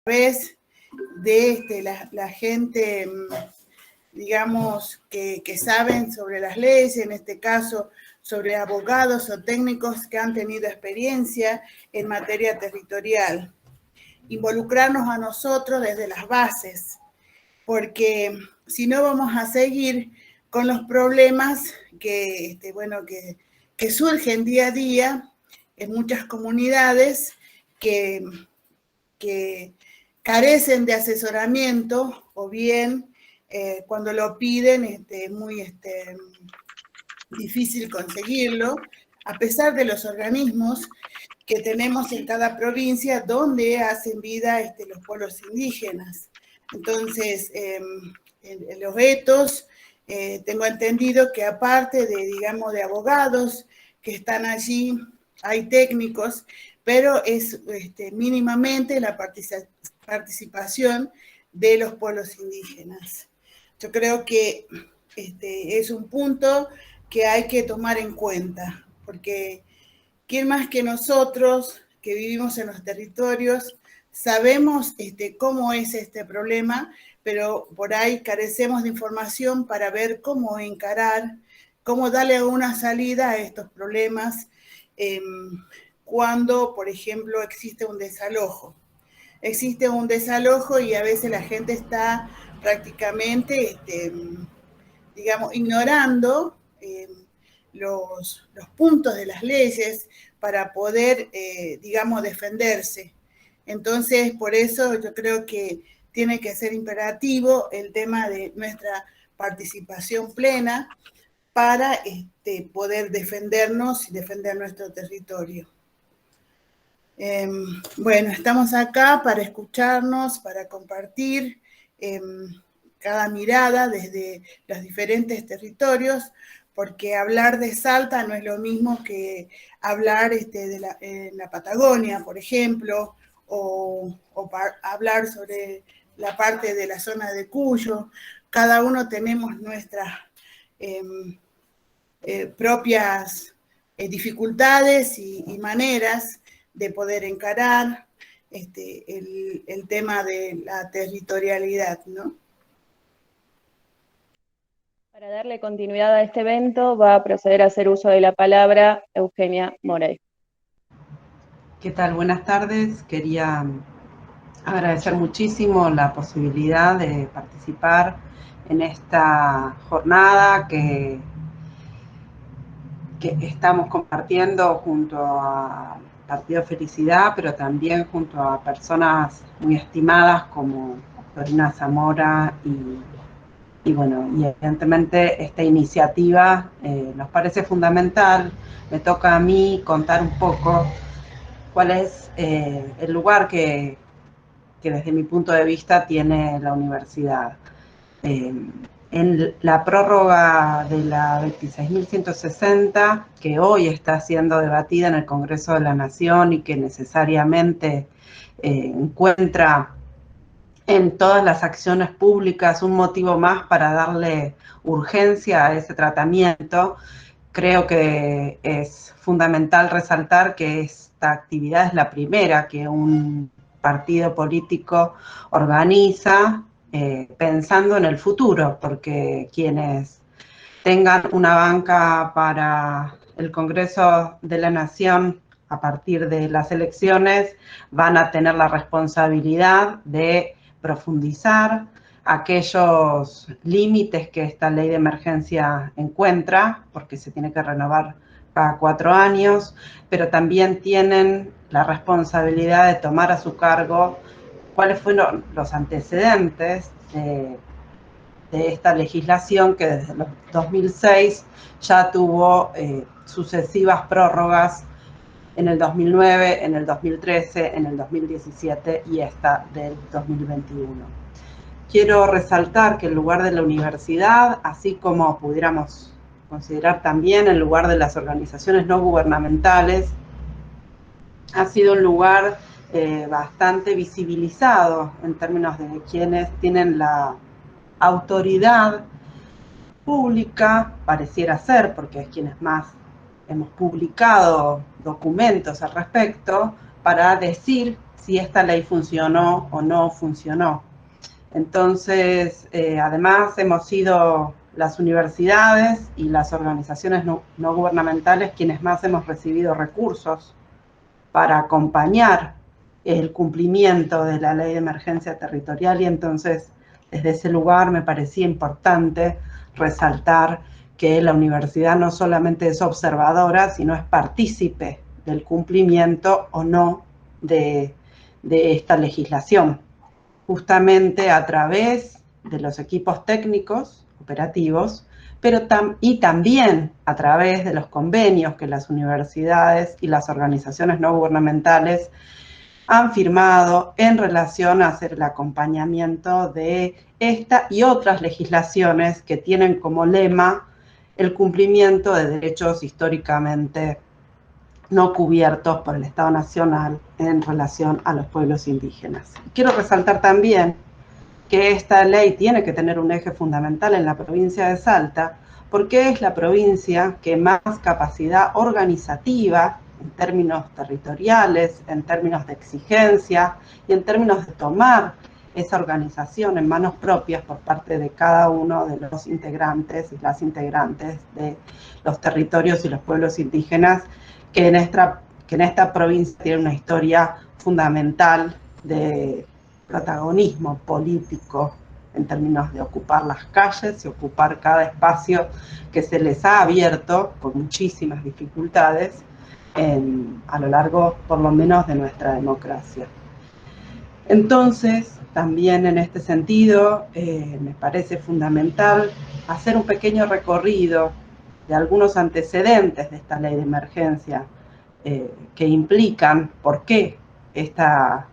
través de la gente, digamos, que saben sobre las leyes, en este caso sobre abogados o técnicos que han tenido experiencia en materia territorial. Involucrarnos a nosotros desde las bases, porque si no vamos a seguir con los problemas que surgen día a día en muchas comunidades que carecen de asesoramiento o bien cuando lo piden es muy difícil conseguirlo, a pesar de los organismos que tenemos en cada provincia donde hacen vida los pueblos indígenas. Entonces, en los vetos, tengo entendido que aparte de abogados que están allí, hay técnicos, pero es mínimamente la participación de los pueblos indígenas. Yo creo que es un punto que hay que tomar en cuenta, porque ¿quién más que nosotros que vivimos en los territorios sabemos cómo es este problema, pero por ahí carecemos de información para ver cómo encarar, cómo darle una salida a estos problemas cuando, por ejemplo, existe un desalojo? Existe un desalojo y a veces la gente está prácticamente, ignorando los puntos de las leyes para poder, defenderse. Entonces, por eso yo creo que tiene que ser imperativo el tema de nuestra participación plena para poder defendernos y defender nuestro territorio. Bueno, estamos acá para escucharnos, para compartir cada mirada desde los diferentes territorios, porque hablar de Salta no es lo mismo que hablar de la Patagonia, por ejemplo, o hablar sobre la parte de la zona de Cuyo. Cada uno tenemos nuestras propias dificultades y maneras de poder encarar el tema de la territorialidad, ¿no? Para darle continuidad a este evento, va a proceder a hacer uso de la palabra Eugenia Morey. ¿Qué tal? Buenas tardes. Quería agradecer muchísimo la posibilidad de participar en esta jornada que estamos compartiendo junto a Partido Felicidad, pero también junto a personas muy estimadas como Dorina Zamora y bueno, y evidentemente esta iniciativa nos parece fundamental. Me toca a mí contar un poco cuál es el lugar que desde mi punto de vista tiene la universidad. En la prórroga de la 26.160, que hoy está siendo debatida en el Congreso de la Nación y que necesariamente encuentra en todas las acciones públicas un motivo más para darle urgencia a ese tratamiento, creo que es fundamental resaltar que esta actividad es la primera que un partido político organiza pensando en el futuro, porque quienes tengan una banca para el Congreso de la Nación a partir de las elecciones van a tener la responsabilidad de profundizar aquellos límites que esta ley de emergencia encuentra, porque se tiene que renovar cada 4 años, pero también tienen la responsabilidad de tomar a su cargo cuáles fueron los antecedentes de esta legislación que desde el 2006 ya tuvo sucesivas prórrogas en el 2009, en el 2013, en el 2017 y esta del 2021. Quiero resaltar que el lugar de la universidad, así como pudiéramos considerar también el lugar de las organizaciones no gubernamentales, ha sido un lugar bastante visibilizado en términos de quienes tienen la autoridad pública, pareciera ser, porque es quienes más hemos publicado documentos al respecto, para decir si esta ley funcionó o no funcionó. Entonces, además hemos sido las universidades y las organizaciones no gubernamentales quienes más hemos recibido recursos para acompañar el cumplimiento de la ley de emergencia territorial, y entonces desde ese lugar me parecía importante resaltar que la universidad no solamente es observadora, sino es partícipe del cumplimiento o no de esta legislación, justamente a través de los equipos técnicos operativos, pero también a través de los convenios que las universidades y las organizaciones no gubernamentales han firmado en relación a hacer el acompañamiento de esta y otras legislaciones que tienen como lema el cumplimiento de derechos históricamente no cubiertos por el Estado Nacional en relación a los pueblos indígenas. Quiero resaltar también que esta ley tiene que tener un eje fundamental en la provincia de Salta, porque es la provincia que más capacidad organizativa, en términos territoriales, en términos de exigencia y en términos de tomar esa organización en manos propias por parte de cada uno de los integrantes y las integrantes de los territorios y los pueblos indígenas, que en esta provincia tiene una historia fundamental de protagonismo político en términos de ocupar las calles y ocupar cada espacio que se les ha abierto con muchísimas dificultades a lo largo, por lo menos, de nuestra democracia. Entonces, también en este sentido, me parece fundamental hacer un pequeño recorrido de algunos antecedentes de esta ley de emergencia que implican por qué esta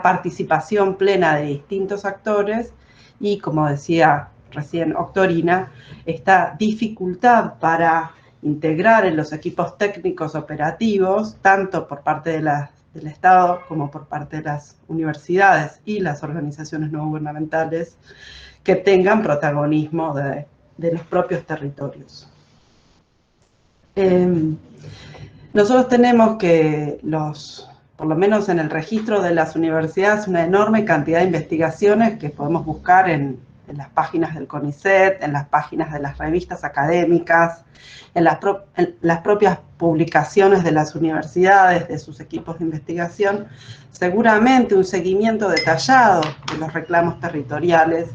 participación plena de distintos actores y, como decía recién Octorina, esta dificultad para integrar en los equipos técnicos operativos, tanto por parte del Estado como por parte de las universidades y las organizaciones no gubernamentales, que tengan protagonismo de los propios territorios. Nosotros tenemos que por lo menos en el registro de las universidades, una enorme cantidad de investigaciones que podemos buscar en las páginas del CONICET, en las páginas de las revistas académicas, en las propias publicaciones de las universidades, de sus equipos de investigación, seguramente un seguimiento detallado de los reclamos territoriales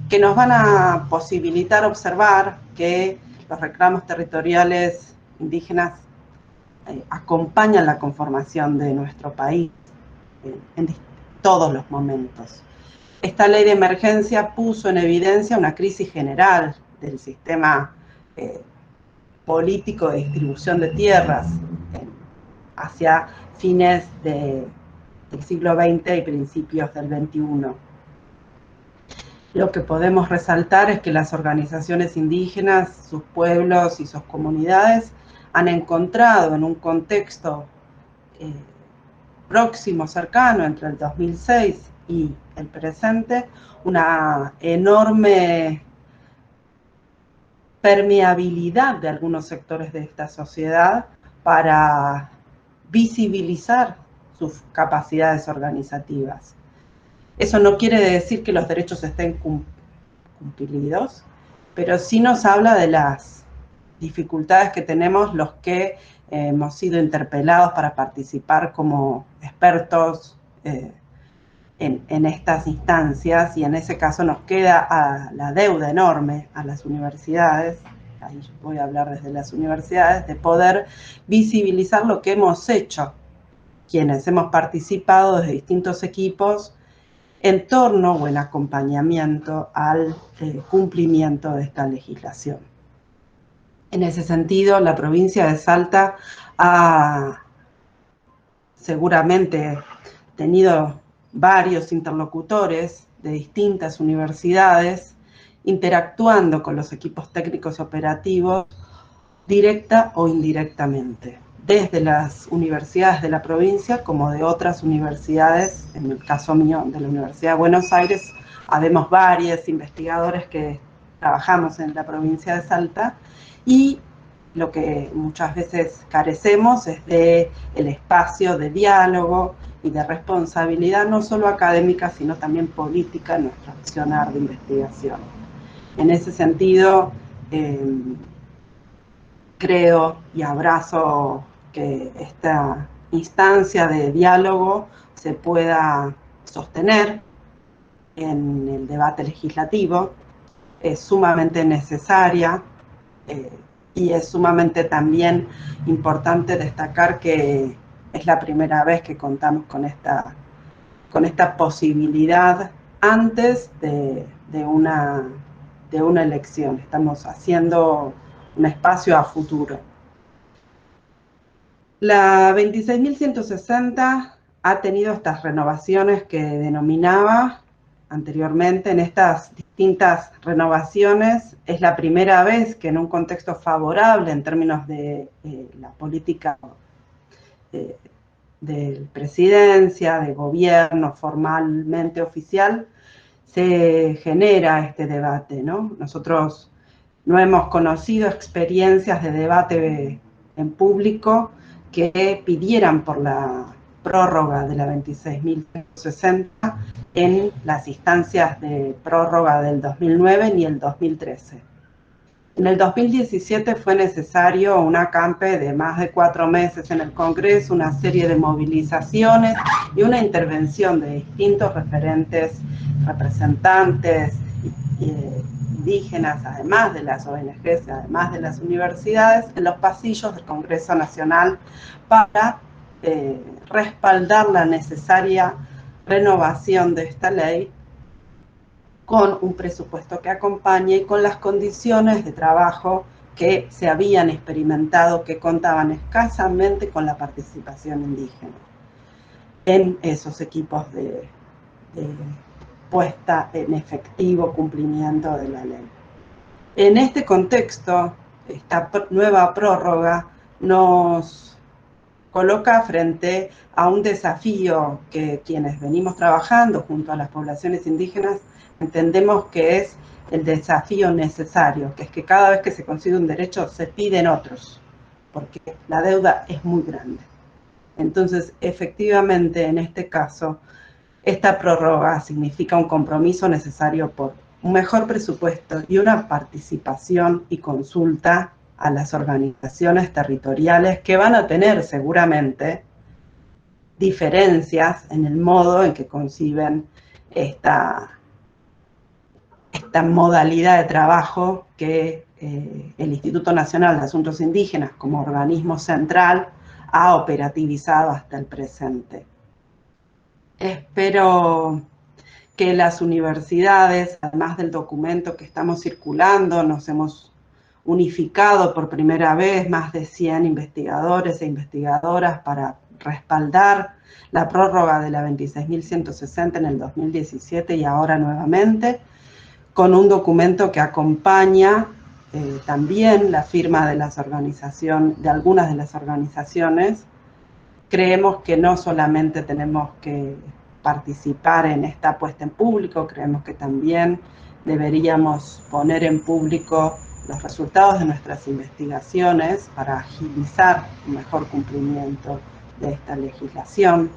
que nos van a posibilitar observar que los reclamos territoriales indígenas acompañan la conformación de nuestro país en todos los momentos. Esta ley de emergencia puso en evidencia una crisis general del sistema político de distribución de tierras hacia fines del siglo XX y principios del XXI. Lo que podemos resaltar es que las organizaciones indígenas, sus pueblos y sus comunidades han encontrado en un contexto próximo, cercano, entre el 2006 y el presente, una enorme permeabilidad de algunos sectores de esta sociedad para visibilizar sus capacidades organizativas. Eso no quiere decir que los derechos estén cumplidos, pero sí nos habla de las dificultades que tenemos los que hemos sido interpelados para participar como expertos en estas instancias, y en ese caso nos queda la deuda enorme a las universidades, ahí voy a hablar desde las universidades, de poder visibilizar lo que hemos hecho, quienes hemos participado desde distintos equipos en torno o en acompañamiento al cumplimiento de esta legislación. En ese sentido, la provincia de Salta ha seguramente tenido varios interlocutores de distintas universidades interactuando con los equipos técnicos operativos directa o indirectamente, desde las universidades de la provincia como de otras universidades. En el caso mío, de la Universidad de Buenos Aires, habemos varios investigadores que trabajamos en la provincia de Salta, y lo que muchas veces carecemos es del espacio de diálogo y de responsabilidad, no solo académica, sino también política en nuestro accionar de investigación. En ese sentido, creo y abrazo que esta instancia de diálogo se pueda sostener en el debate legislativo. Es sumamente necesaria y es sumamente también importante destacar que es la primera vez que contamos con esta posibilidad antes de una elección. Estamos haciendo un espacio a futuro. La 26.160 ha tenido estas renovaciones que denominaba anteriormente. En estas distintas renovaciones es la primera vez que en un contexto favorable en términos de la política de presidencia, de gobierno formalmente oficial, se genera este debate, ¿no? Nosotros no hemos conocido experiencias de debate en público que pidieran por la prórroga de la 26.160 en las instancias de prórroga del 2009 ni el 2013. En el 2017 fue necesario un acampe de más de 4 meses en el Congreso, una serie de movilizaciones y una intervención de distintos representantes indígenas, además de las ONGs, además de las universidades, en los pasillos del Congreso Nacional para respaldar la necesaria renovación de esta ley con un presupuesto que acompañe y con las condiciones de trabajo que se habían experimentado, que contaban escasamente con la participación indígena en esos equipos de puesta en efectivo cumplimiento de la ley. En este contexto, esta nueva prórroga nos coloca frente a un desafío que quienes venimos trabajando junto a las poblaciones indígenas entendemos que es el desafío necesario, que es que cada vez que se consigue un derecho se piden otros, porque la deuda es muy grande. Entonces, efectivamente, en este caso, esta prórroga significa un compromiso necesario por un mejor presupuesto y una participación y consulta a las organizaciones territoriales que van a tener seguramente diferencias en el modo en que conciben esta modalidad de trabajo que el Instituto Nacional de Asuntos Indígenas como organismo central ha operativizado hasta el presente. Espero que las universidades, además del documento que estamos circulando, nos hemos unificado por primera vez más de 100 investigadores e investigadoras para respaldar la prórroga de la 26.160 en el 2017 y ahora nuevamente, con un documento que acompaña también la firma de algunas de las organizaciones. Creemos que no solamente tenemos que participar en esta puesta en público, creemos que también deberíamos poner en público los resultados de nuestras investigaciones para agilizar un mejor cumplimiento de esta legislación.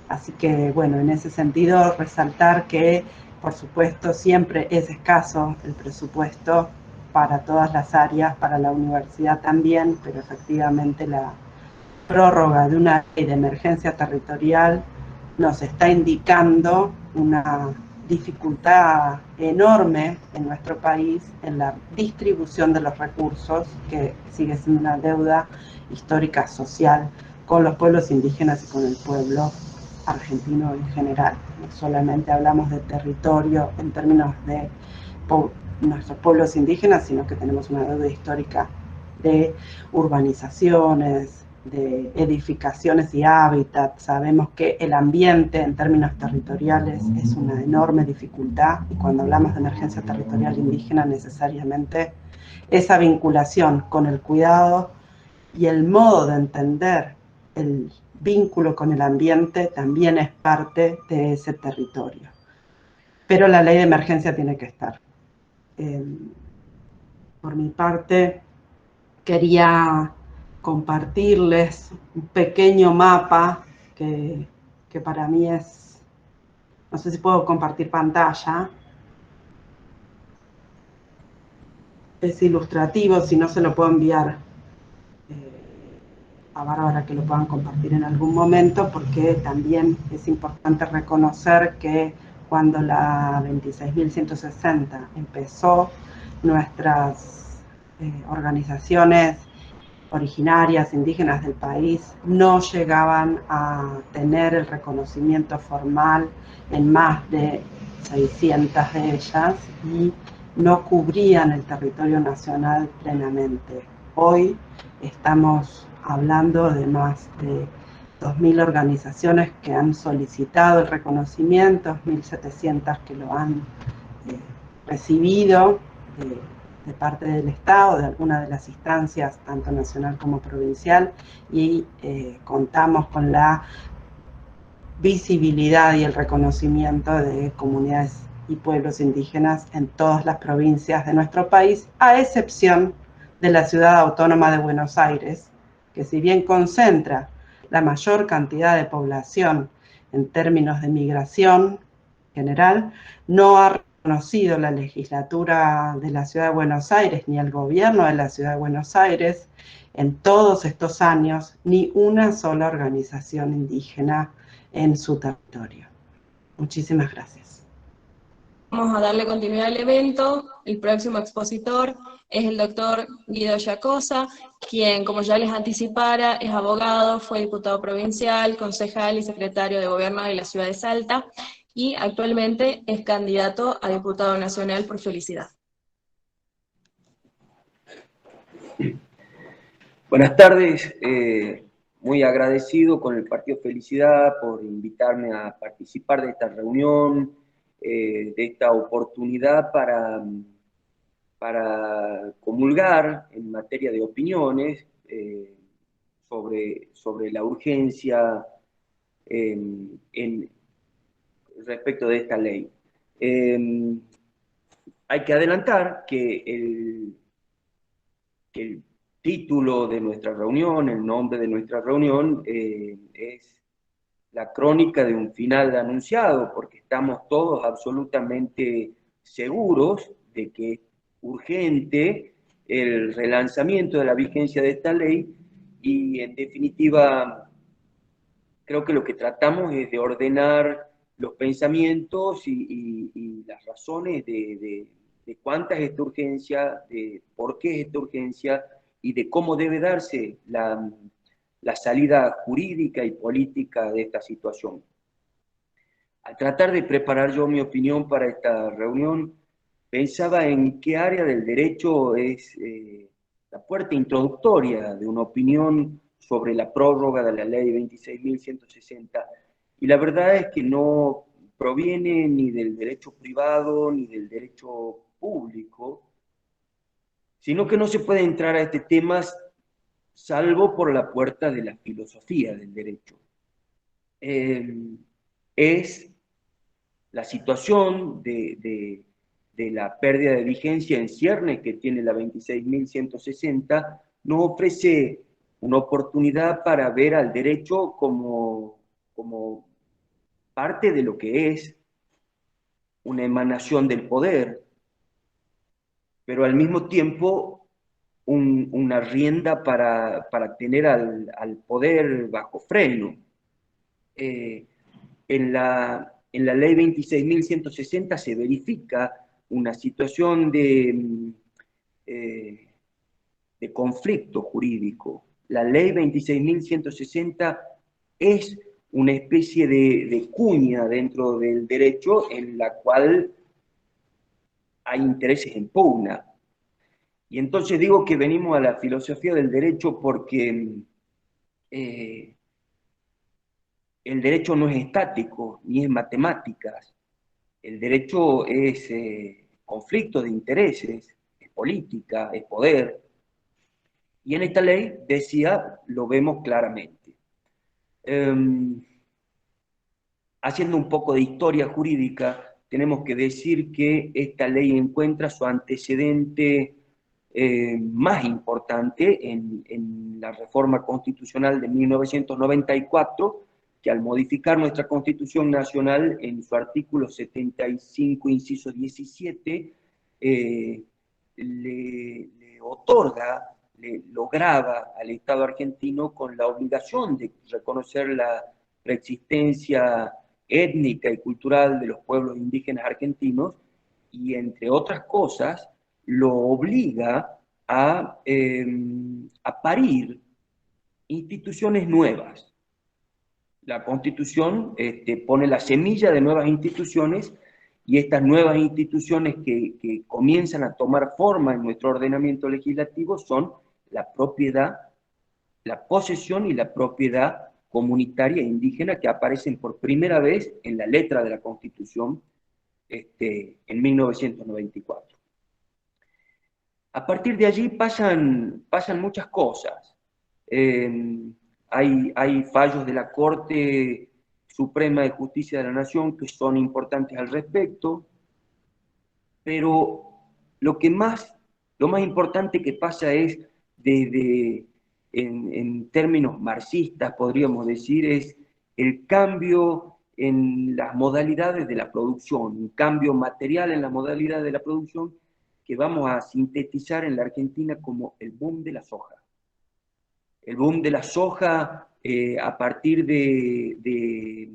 Así que, bueno, en ese sentido, resaltar que, por supuesto, siempre es escaso el presupuesto para todas las áreas, para la universidad también, pero efectivamente la prórroga de una ley de emergencia territorial nos está indicando una dificultad enorme en nuestro país en la distribución de los recursos, que sigue siendo una deuda histórica social con los pueblos indígenas y con el pueblo argentino en general. No solamente hablamos de territorio en términos de nuestros pueblos indígenas, sino que tenemos una deuda histórica de urbanizaciones, de edificaciones y hábitat. Sabemos que el ambiente en términos territoriales es una enorme dificultad y cuando hablamos de emergencia territorial indígena necesariamente esa vinculación con el cuidado y el modo de entender el vínculo con el ambiente también es parte de ese territorio. Pero la ley de emergencia tiene que estar. Por mi parte, quería compartirles un pequeño mapa que que para mí es, no sé si puedo compartir pantalla, es ilustrativo, si no se lo puedo enviar a Bárbara que lo puedan compartir en algún momento, porque también es importante reconocer que cuando la 26.160 empezó, nuestras organizaciones originarias, indígenas del país, no llegaban a tener el reconocimiento formal en más de 600 de ellas y no cubrían el territorio nacional plenamente. Hoy estamos hablando de más de 2.000 organizaciones que han solicitado el reconocimiento, 1.700 que lo han recibido de parte del Estado, de alguna de las instancias, tanto nacional como provincial, y contamos con la visibilidad y el reconocimiento de comunidades y pueblos indígenas en todas las provincias de nuestro país, a excepción de la Ciudad Autónoma de Buenos Aires, que si bien concentra la mayor cantidad de población en términos de migración general, no ha reconocido la legislatura de la Ciudad de Buenos Aires ni el gobierno de la Ciudad de Buenos Aires en todos estos años ni una sola organización indígena en su territorio. Muchísimas gracias. Vamos a darle continuidad al evento. El próximo expositor es el doctor Guido Yacosa, quien, como ya les anticipara, es abogado, fue diputado provincial, concejal y secretario de Gobierno de la ciudad de Salta, y actualmente es candidato a diputado nacional por Felicidad. Buenas tardes, muy agradecido con el Partido Felicidad por invitarme a participar de esta reunión, de esta oportunidad para comulgar en materia de opiniones sobre la urgencia respecto de esta ley. Hay que adelantar que el título de nuestra reunión, el nombre de nuestra reunión, es la crónica de un final anunciado, porque estamos todos absolutamente seguros de que es urgente el relanzamiento de la vigencia de esta ley, y en definitiva creo que lo que tratamos es de ordenar los pensamientos y las razones de cuánta es esta urgencia, de por qué es esta urgencia y de cómo debe darse la salida jurídica y política de esta situación. Al tratar de preparar yo mi opinión para esta reunión, pensaba en qué área del derecho es la puerta introductoria de una opinión sobre la prórroga de la ley 26.160, y la verdad es que no proviene ni del derecho privado ni del derecho público, sino que no se puede entrar a este tema salvo por la puerta de la filosofía del derecho. Es la situación de la pérdida de vigencia en ciernes que tiene la 26.160, nos ofrece una oportunidad para ver al derecho como parte de lo que es una emanación del poder, pero al mismo tiempo una rienda para tener al poder bajo freno. En la ley 26.160 se verifica una situación de conflicto jurídico. La ley 26.160 es una especie de cuña dentro del derecho en la cual hay intereses en pugna. Y entonces digo que venimos a la filosofía del derecho porque el derecho no es estático, ni es matemáticas. El derecho es conflicto de intereses, es política, es poder. Y en esta ley, decía, lo vemos claramente. Haciendo un poco de historia jurídica, tenemos que decir que esta ley encuentra su antecedente más importante en la reforma constitucional de 1994, que al modificar nuestra Constitución Nacional en su artículo 75, inciso 17, le otorga, lo grava al Estado argentino con la obligación de reconocer la preexistencia étnica y cultural de los pueblos indígenas argentinos, y entre otras cosas lo obliga a parir instituciones nuevas. La Constitución pone la semilla de nuevas instituciones, y estas nuevas instituciones que comienzan a tomar forma en nuestro ordenamiento legislativo son la propiedad, la posesión y la propiedad comunitaria e indígena, que aparecen por primera vez en la letra de la Constitución en 1994. A partir de allí pasan muchas cosas. Hay fallos de la Corte Suprema de Justicia de la Nación que son importantes al respecto, pero lo más importante que pasa es, en términos marxistas podríamos decir, es el cambio en las modalidades de la producción, un cambio material en las modalidades de la producción que vamos a sintetizar en la Argentina como el boom de la soja. El boom de la soja a partir del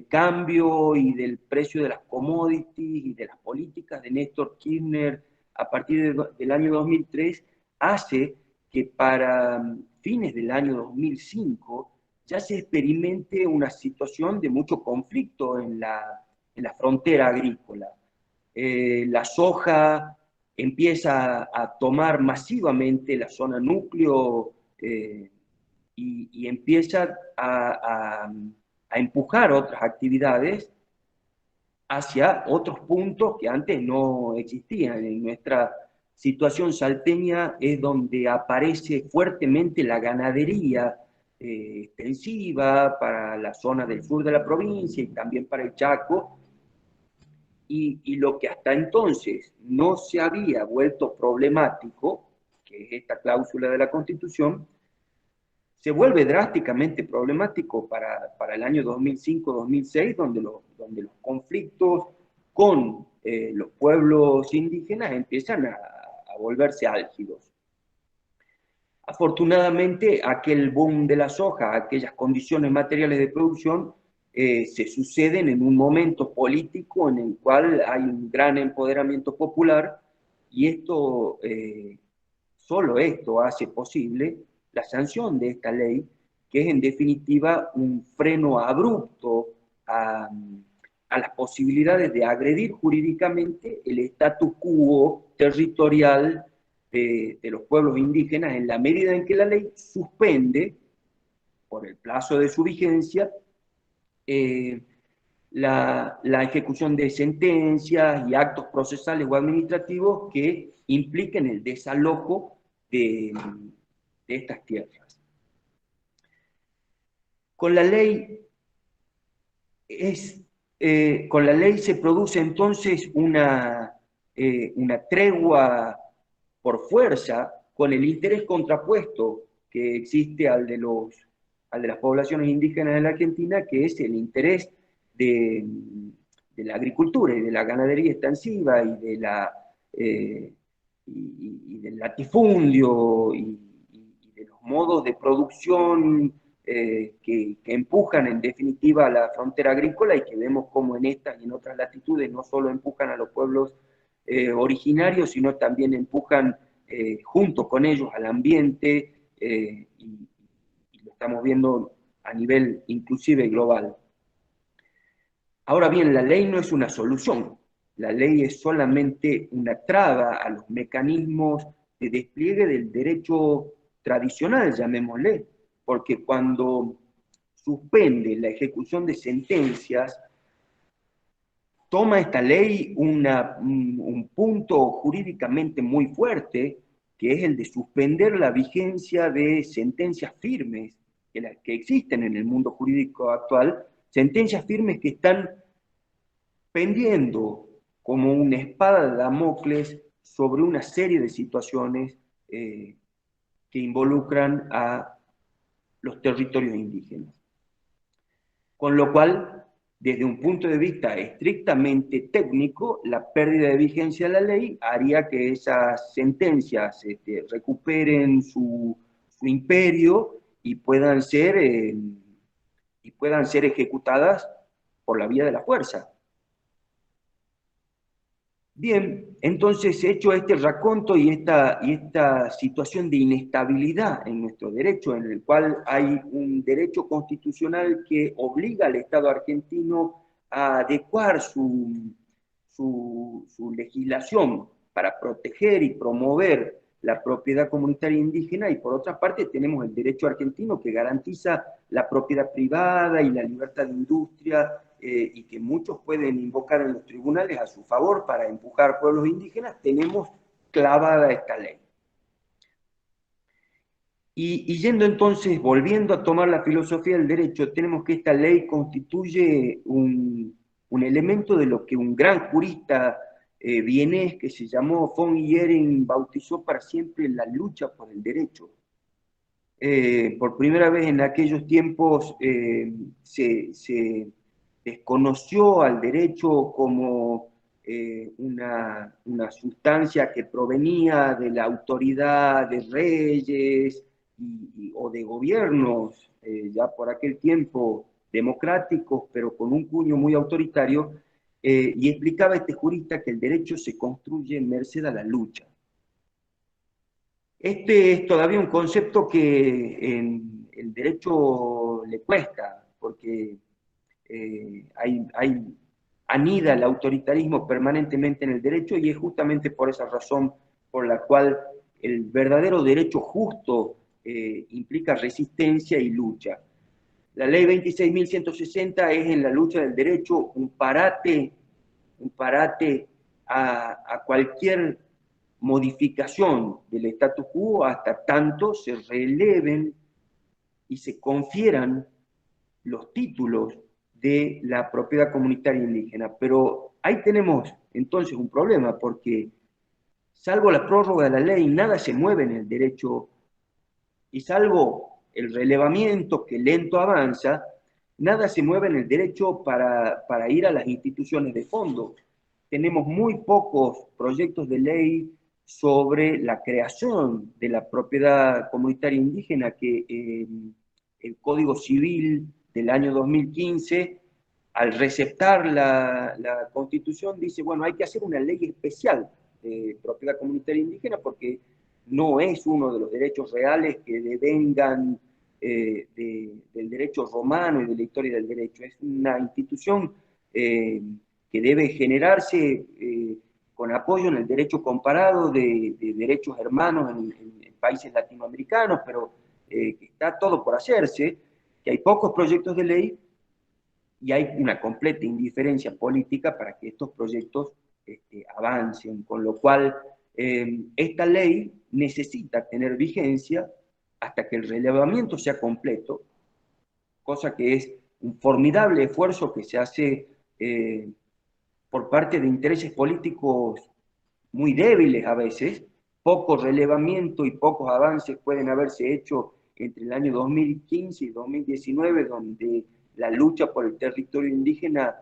cambio y del precio de las commodities y de las políticas de Néstor Kirchner a partir del año 2003, hace que para fines del año 2005 ya se experimente una situación de mucho conflicto en la frontera agrícola. La soja empieza a tomar masivamente la zona núcleo y empieza a empujar otras actividades hacia otros puntos que antes no existían. En nuestra situación salteña es donde aparece fuertemente la ganadería extensiva para la zona del sur de la provincia y también para el Chaco, y lo que hasta entonces no se había vuelto problemático, que es esta cláusula de la Constitución, se vuelve drásticamente problemático para el año 2005-2006, donde los conflictos con los pueblos indígenas empiezan a volverse álgidos. Afortunadamente, aquel boom de la soja, aquellas condiciones materiales de producción, se suceden en un momento político en el cual hay un gran empoderamiento popular, y solo esto hace posible la sanción de esta ley, que es en definitiva un freno abrupto a las posibilidades de agredir jurídicamente el status quo territorial de los pueblos indígenas, en la medida en que la ley suspende, por el plazo de su vigencia, la ejecución de sentencias y actos procesales o administrativos que impliquen el desalojo de estas tierras. Con la ley se produce entonces una tregua por fuerza con el interés contrapuesto que existe al de las poblaciones indígenas de la Argentina, que es el interés de la agricultura y de la ganadería extensiva y del latifundio y de los modos de producción que empujan en definitiva a la frontera agrícola, y que vemos como en estas y en otras latitudes no solo empujan a los pueblos originarios, sino también empujan junto con ellos al ambiente, y lo estamos viendo a nivel inclusive global. Ahora bien, la ley no es una solución, la ley es solamente una traba a los mecanismos de despliegue del derecho tradicional, llamémosle, porque cuando suspende la ejecución de sentencias, toma esta ley un punto jurídicamente muy fuerte, que es el de suspender la vigencia de sentencias firmes que existen en el mundo jurídico actual, sentencias firmes que están pendiendo como una espada de Damocles sobre una serie de situaciones que involucran a los territorios indígenas. Con lo cual, desde un punto de vista estrictamente técnico, la pérdida de vigencia de la ley haría que esas sentencias recuperen su imperio y puedan ser ejecutadas por la vía de la fuerza. Bien, entonces hecho este raconto y esta situación de inestabilidad en nuestro derecho, en el cual hay un derecho constitucional que obliga al Estado argentino a adecuar su legislación para proteger y promover la propiedad comunitaria indígena, y por otra parte tenemos el derecho argentino que garantiza la propiedad privada y la libertad de industria, y que muchos pueden invocar en los tribunales a su favor para empujar pueblos indígenas. Tenemos clavada esta ley. Y yendo entonces, volviendo a tomar la filosofía del derecho, tenemos que esta ley constituye un elemento de lo que un gran jurista vienés, que se llamó von Iering, bautizó para siempre la lucha por el derecho. Por primera vez en aquellos tiempos se desconoció al derecho como una sustancia que provenía de la autoridad de reyes o de gobiernos, ya por aquel tiempo democráticos, pero con un cuño muy autoritario, y explicaba este jurista que el derecho se construye en merced a la lucha. Este es todavía un concepto que en el derecho le cuesta, porque anida el autoritarismo permanentemente en el derecho, y es justamente por esa razón por la cual el verdadero derecho justo implica resistencia y lucha. La ley 26.160 es en la lucha del derecho un parate a cualquier modificación del status quo hasta tanto se releven y se confieran los títulos de la propiedad comunitaria indígena. Pero ahí tenemos entonces un problema, porque salvo la prórroga de la ley, nada se mueve en el derecho, y salvo el relevamiento que lento avanza, nada se mueve en el derecho para ir a las instituciones de fondo. Tenemos muy pocos proyectos de ley sobre la creación de la propiedad comunitaria indígena, que el Código Civil del año 2015, al receptar la Constitución, dice, bueno, hay que hacer una ley especial de propiedad comunitaria indígena porque no es uno de los derechos reales que devengan del derecho romano y de la historia del derecho. Es una institución que debe generarse con apoyo en el derecho comparado de derechos hermanos en países latinoamericanos, pero que está todo por hacerse, que hay pocos proyectos de ley y hay una completa indiferencia política para que estos proyectos avancen, con lo cual esta ley necesita tener vigencia hasta que el relevamiento sea completo, cosa que es un formidable esfuerzo que se hace por parte de intereses políticos muy débiles a veces. Poco relevamiento y pocos avances pueden haberse hecho entre el año 2015 y 2019, donde la lucha por el territorio indígena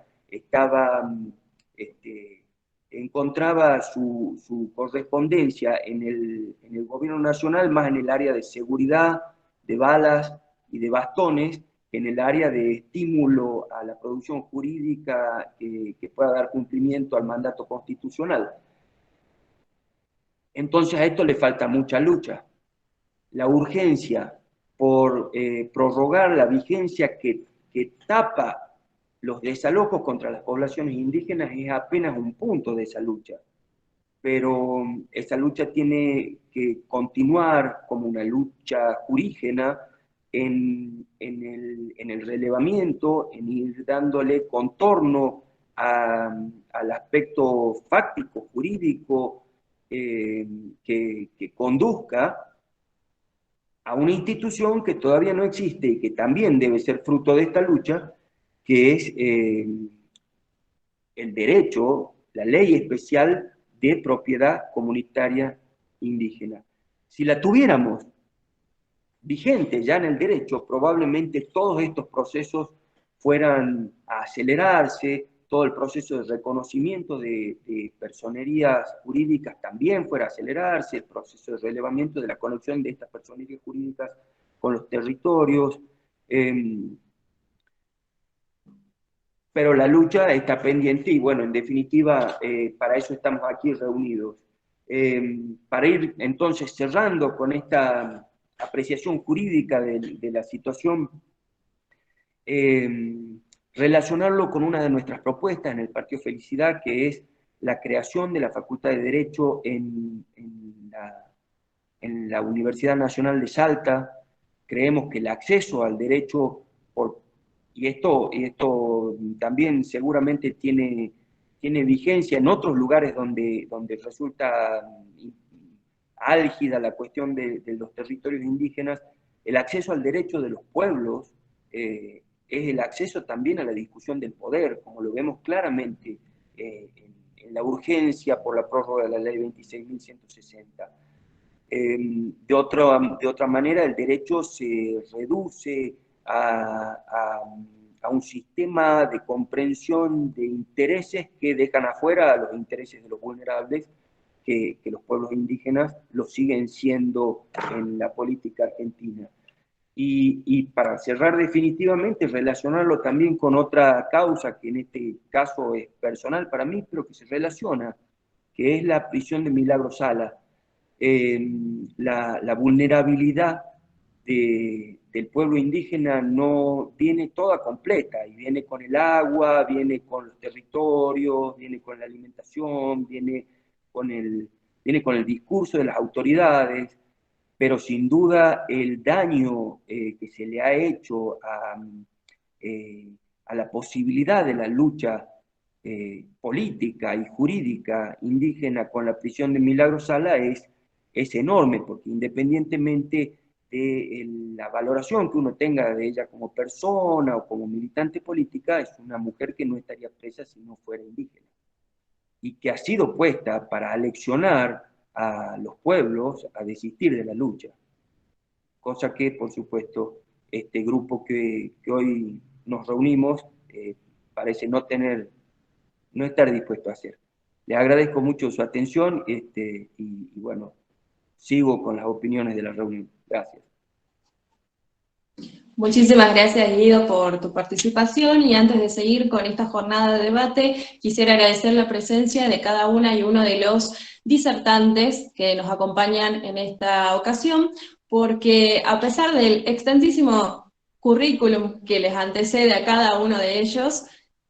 encontraba su correspondencia en el gobierno nacional, más en el área de seguridad, de balas y de bastones, en el área de estímulo a la producción jurídica que pueda dar cumplimiento al mandato constitucional. Entonces a esto le falta mucha lucha. La urgencia por prorrogar la vigencia que tapa los desalojos contra las poblaciones indígenas es apenas un punto de esa lucha. Pero esa lucha tiene que continuar como una lucha jurígena en el relevamiento, en ir dándole contorno al aspecto fáctico, jurídico, que conduzca a una institución que todavía no existe y que también debe ser fruto de esta lucha, que es el derecho, la ley especial de propiedad comunitaria indígena. Si la tuviéramos vigente ya en el derecho, probablemente todos estos procesos fueran a acelerarse, todo el proceso de reconocimiento de personerías jurídicas también fuera a acelerarse, el proceso de relevamiento de la conexión de estas personerías jurídicas con los territorios, pero la lucha está pendiente y bueno, en definitiva, para eso estamos aquí reunidos. Para ir entonces cerrando con esta apreciación jurídica de la situación, relacionarlo con una de nuestras propuestas en el Partido Felicidad, que es la creación de la Facultad de Derecho en la Universidad Nacional de Salta. Creemos que el acceso al derecho, y esto también seguramente tiene vigencia en otros lugares donde resulta álgida la cuestión de los territorios indígenas, el acceso al derecho de los pueblos es el acceso también a la discusión del poder, como lo vemos claramente en la urgencia por la prórroga de la ley 26.160. De otra manera, el derecho se reduce a un sistema de comprensión de intereses que dejan afuera a los intereses de los vulnerables, que los pueblos indígenas lo siguen siendo en la política argentina. Y para cerrar definitivamente, relacionarlo también con otra causa que en este caso es personal para mí, pero que se relaciona, que es la prisión de Milagro Sala. La vulnerabilidad del pueblo indígena no viene toda completa, y viene con el agua, viene con los territorios, viene con la alimentación, viene con el discurso de las autoridades, pero sin duda el daño que se le ha hecho a la posibilidad de la lucha política y jurídica indígena con la prisión de Milagro Sala es enorme, porque independientemente de la valoración que uno tenga de ella como persona o como militante política, es una mujer que no estaría presa si no fuera indígena, y que ha sido puesta para aleccionar a los pueblos a desistir de la lucha, cosa que, por supuesto, este grupo que hoy nos reunimos parece no estar dispuesto a hacer. Les agradezco mucho su atención y bueno, sigo con las opiniones de la reunión. Gracias. Muchísimas gracias, Guido, por tu participación, y antes de seguir con esta jornada de debate, quisiera agradecer la presencia de cada una y uno de los disertantes que nos acompañan en esta ocasión, porque a pesar del extensísimo currículum que les antecede a cada uno de ellos,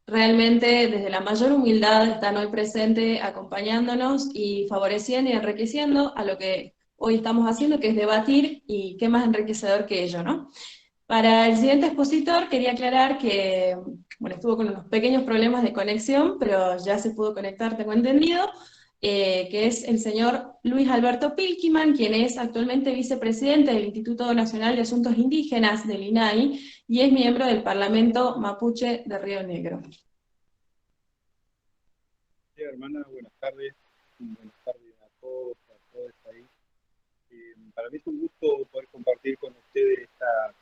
realmente desde la mayor humildad están hoy presentes acompañándonos y favoreciendo y enriqueciendo a lo que hoy estamos haciendo, que es debatir, y qué más enriquecedor que ello, ¿no? Para el siguiente expositor quería aclarar que, bueno, estuvo con unos pequeños problemas de conexión, pero ya se pudo conectar, tengo entendido, que es el señor Luis Alberto Pilkiman, quien es actualmente vicepresidente del Instituto Nacional de Asuntos Indígenas del INAI, y es miembro del Parlamento Mapuche de Río Negro. Sí, hermana, buenas tardes. Buenas tardes a todos ahí. Para mí es un gusto poder compartir con ustedes esta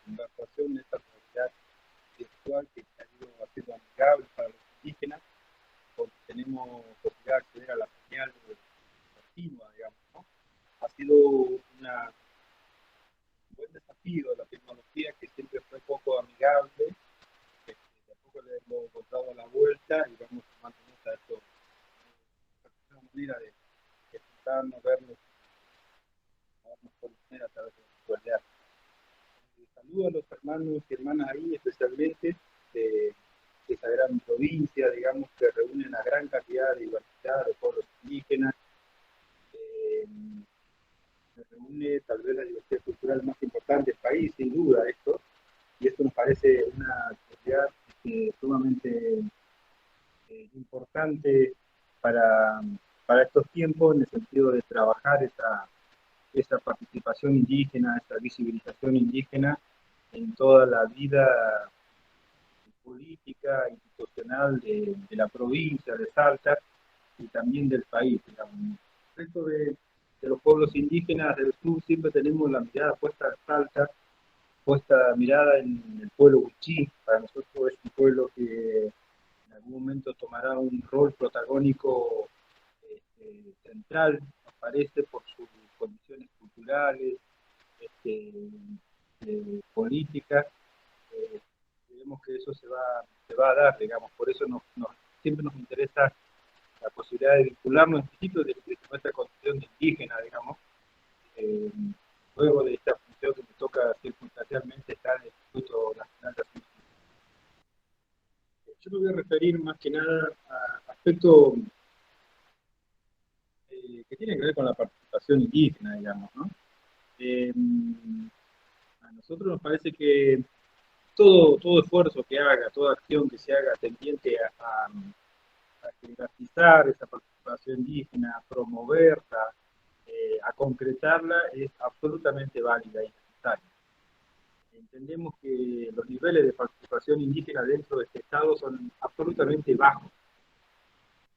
conversación, esta realidad virtual que se ha ido haciendo amigable para los indígenas, porque tenemos posibilidad de acceder a la señal continua, digamos, ¿no? Ha sido un buen desafío de la tecnología, que siempre fue poco amigable. De a poco le hemos encontrado la vuelta y vamos tomando nota de esto. Es una manera de juntarnos, vernos conocer a través de la virtualidad. Saludo a los hermanos y hermanas ahí, especialmente de esa gran provincia, digamos, que reúne una gran cantidad de diversidad de pueblos indígenas, que reúne tal vez la diversidad cultural más importante del país, sin duda esto, y esto nos parece una actividad sumamente importante para estos tiempos, en el sentido de trabajar esa participación indígena, esa visibilización indígena en toda la vida política, institucional de la provincia de Salta y también del país, digamos. Respecto de los pueblos indígenas del sur, siempre tenemos la mirada puesta en Salta, puesta mirada en el pueblo wichí. Para nosotros es un pueblo que en algún momento tomará un rol protagónico central, nos parece, por sus condiciones culturales, políticas. Creemos que eso se va a dar, digamos, por eso siempre nos interesa la posibilidad de vincularnos en principio de nuestra condición de indígena, digamos, luego de esta función que me toca circunstancialmente estar en el Instituto Nacional de Asuntos. Yo me voy a referir más que nada a aspectos que tienen que ver con la participación indígena, digamos, ¿no? A nosotros nos parece que todo esfuerzo que haga, toda acción que se haga tendiente a jerarquizar esa participación indígena, a promoverla, a concretarla, es absolutamente válida y necesaria. Entendemos que los niveles de participación indígena dentro de este Estado son absolutamente bajos.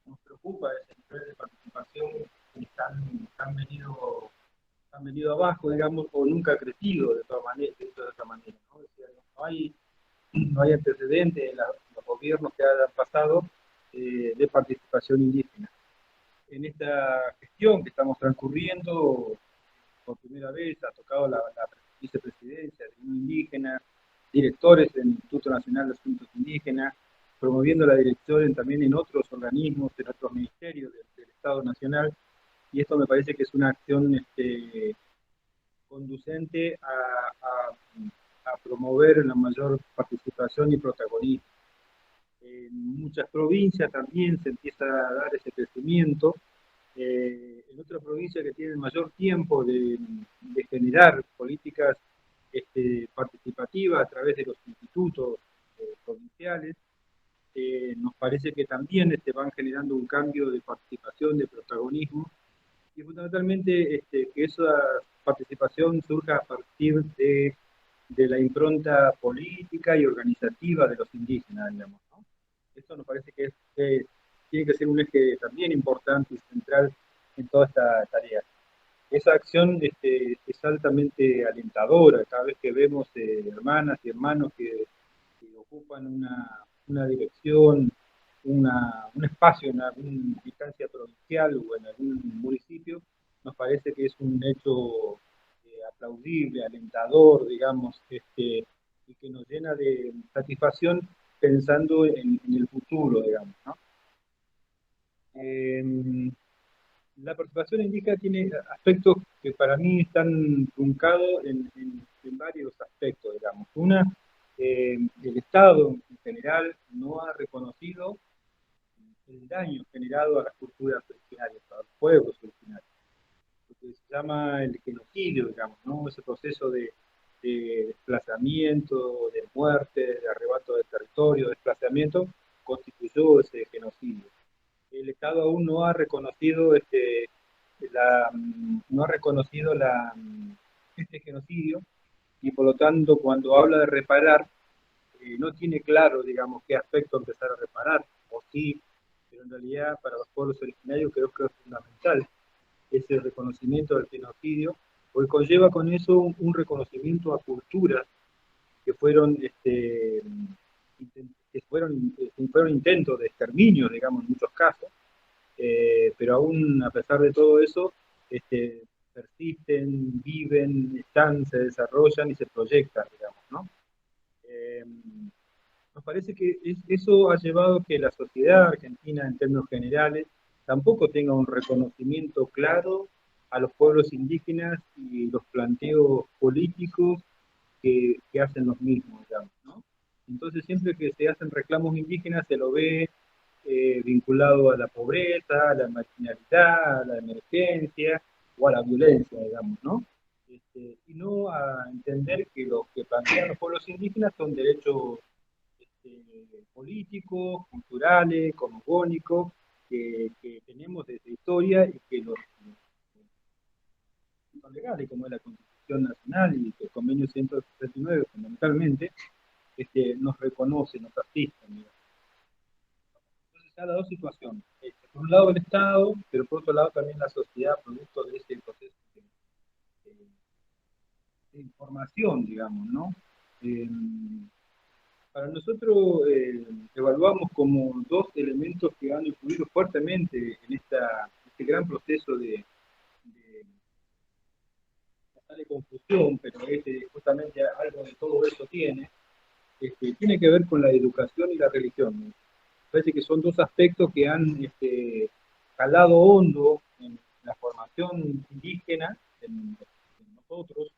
Nos preocupa ese nivel de participación que han venido abajo, digamos, o nunca ha crecido de otra manera, ¿no? O sea, no hay antecedentes en los gobiernos que hayan pasado de participación indígena. En esta gestión que estamos transcurriendo, por primera vez ha tocado la vicepresidencia de un indígena, directores del Instituto Nacional de Asuntos Indígenas, promoviendo la dirección también en otros organismos, en otros ministerios del Estado Nacional, y esto me parece que es una acción conducente a promover la mayor participación y protagonismo. En muchas provincias también se empieza a dar ese crecimiento. En otras provincias que tienen mayor tiempo de generar políticas participativas a través de los institutos provinciales, nos parece que también van generando un cambio de participación, de protagonismo, y fundamentalmente que esa participación surja a partir de la impronta política y organizativa de los indígenas, digamos, ¿no? Esto nos parece que tiene que ser un eje también importante y central en toda esta tarea. Esa acción es altamente alentadora cada vez que vemos hermanas y hermanos que ocupan una dirección, un espacio en alguna instancia provincial o en algún municipio. Nos parece que es un hecho aplaudible, alentador, digamos, y que nos llena de satisfacción pensando en el futuro, digamos, ¿no? La participación indígena tiene aspectos que para mí están truncados en varios aspectos, digamos. Una, el Estado en general no ha reconocido el daño generado a las culturas originarias, a los pueblos originarios. Lo que se llama el genocidio, digamos, ¿no? Ese proceso de desplazamiento, de muerte, de arrebato de territorio, desplazamiento, constituyó ese genocidio. El Estado aún no ha reconocido este genocidio, y por lo tanto cuando habla de reparar no tiene claro, digamos, qué aspecto empezar a reparar, o sí, pero en realidad para los pueblos originarios creo que es fundamental ese reconocimiento del genocidio, porque conlleva con eso un reconocimiento a culturas que fueron intentos de exterminio, digamos, en muchos casos, pero aún a pesar de todo eso, persisten, viven, se desarrollan y se proyectan, digamos, ¿no? Nos parece que eso ha llevado a que la sociedad argentina, en términos generales, tampoco tenga un reconocimiento claro a los pueblos indígenas y los planteos políticos que hacen los mismos, digamos, ¿no? Entonces, siempre que se hacen reclamos indígenas, se lo ve vinculado a la pobreza, a la marginalidad, a la emergencia o a la violencia, digamos, ¿no? Y no a entender que lo que plantean los pueblos indígenas son derechos políticos, culturales, cosmogónicos, que tenemos desde historia y que son legales, como es la Constitución Nacional y el Convenio 169 fundamentalmente, nos reconocen, nos asisten, digamos. Entonces se han dado situaciones. Por un lado el Estado, pero por otro lado también la sociedad, producto de ese proceso información, digamos, ¿no? Para nosotros evaluamos como dos elementos que han influido fuertemente en este gran proceso de confusión, pero justamente algo de todo eso tiene que ver con la educación y la religión, ¿no? Parece que son dos aspectos que han calado hondo en la formación indígena en nosotros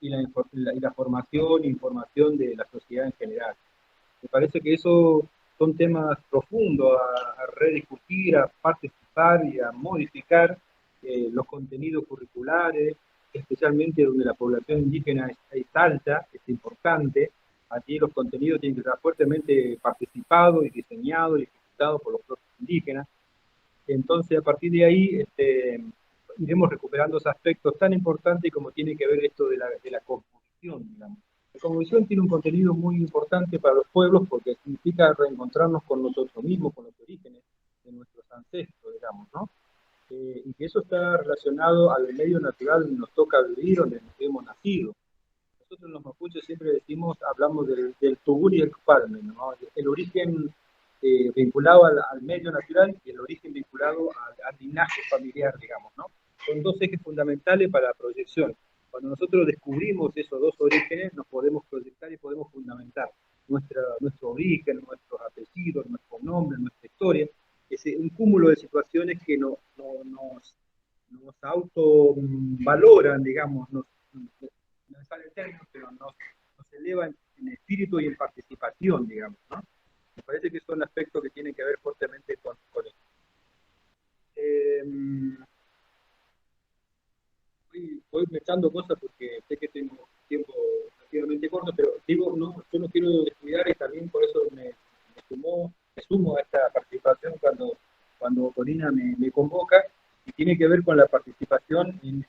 y la formación e información de la sociedad en general. Me parece que esos son temas profundos a rediscutir, a participar y a modificar los contenidos curriculares, especialmente donde la población indígena es alta, es importante. Aquí los contenidos tienen que estar fuertemente participados y diseñados y ejecutados por los propios indígenas. Entonces, a partir de ahí, iremos recuperando esos aspectos tan importantes como tiene que ver esto de la cosmovisión, digamos. La cosmovisión tiene un contenido muy importante para los pueblos porque significa reencontrarnos con nosotros mismos, con los orígenes de nuestros ancestros, digamos, ¿no? Y que eso está relacionado al medio natural donde nos toca vivir, donde hemos nacido. Nosotros los mapuches siempre hablamos del tubún y el cupalme, ¿no? El origen vinculado al medio natural y el origen vinculado al linaje familiar, digamos, ¿no? Son dos ejes fundamentales para la proyección. Cuando nosotros descubrimos esos dos orígenes, nos podemos proyectar y podemos fundamentar nuestro origen, nuestros apellidos, nuestro nombre, nuestra historia. Es un cúmulo de situaciones que nos autovaloran, digamos, no me sale el término, pero nos elevan en espíritu y en participación, digamos, ¿no? Me parece que son aspectos que tienen que ver fuertemente con esto. Voy mechando cosas porque sé que tengo tiempo relativamente corto, pero digo, no, yo no quiero descuidar y también por eso me sumo a esta participación cuando Corina me convoca, y tiene que ver con la participación en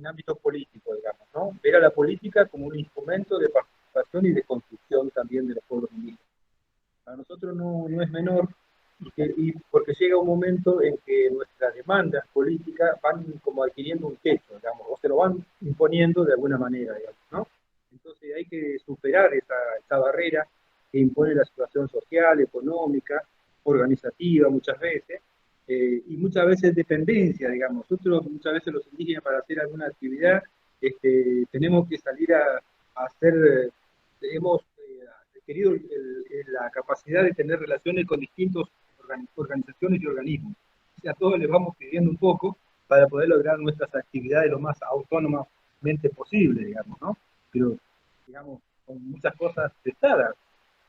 ámbitos políticos, digamos, ¿no? Ver a la política como un instrumento de participación y de construcción también de los pueblos indígenas. Para nosotros no es menor, y porque llega un momento en que nuestras demandas políticas van como adquiriendo un techo, digamos, o se lo van imponiendo de alguna manera, digamos, ¿no? Entonces hay que superar esa barrera que impone la situación social, económica, organizativa muchas veces, y muchas veces dependencia, digamos. Nosotros muchas veces los indígenas para hacer alguna actividad tenemos que salir a hacer, hemos adquirido la capacidad de tener relaciones con distintos organizaciones y organismos. O sea, a todos les vamos pidiendo un poco para poder lograr nuestras actividades lo más autónomamente posible, digamos, ¿no? Pero, digamos, con muchas cosas testadas,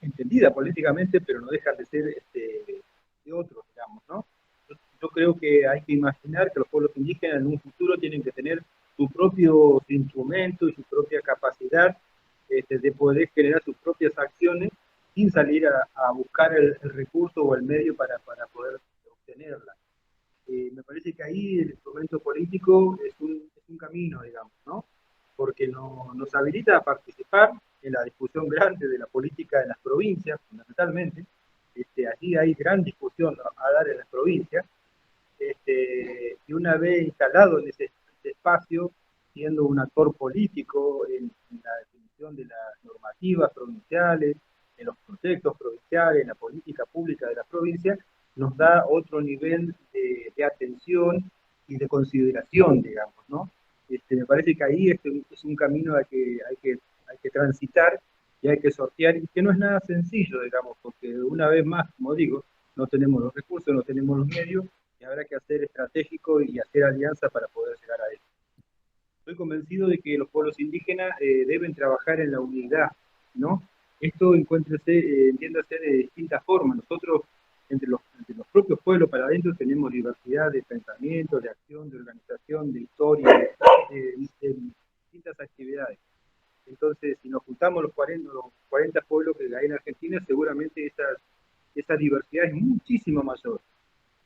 entendidas políticamente, pero no dejan de ser de otros, digamos, ¿no? Yo creo que hay que imaginar que los pueblos indígenas en un futuro tienen que tener sus propios instrumentos y su propia capacidad de poder generar sus propias acciones sin salir a buscar el recurso o el medio para poder obtenerla. Me parece que ahí el instrumento político es un camino, digamos, ¿no? Porque nos habilita a participar en la discusión grande de la política en las provincias, fundamentalmente. Allí hay gran discusión a dar en las provincias, y una vez instalado en ese espacio, siendo un actor político en la definición de las normativas provinciales, en los proyectos provinciales, en la política pública de las provincias, nos da otro nivel de atención y de consideración, digamos, ¿no? Me parece que ahí es un camino hay que transitar y hay que sortear, y que no es nada sencillo, digamos, porque una vez más, como digo, no tenemos los recursos, no tenemos los medios, y habrá que hacer estratégico y hacer alianzas para poder llegar a eso. Estoy convencido de que los pueblos indígenas deben trabajar en la unidad, ¿no? Esto entiéndase de distintas formas. Nosotros, entre los propios pueblos para adentro, tenemos diversidad de pensamiento, de acción, de organización, de historia, de distintas actividades. Entonces, si nos juntamos los 40 pueblos que hay en Argentina, seguramente esa diversidad es muchísimo mayor.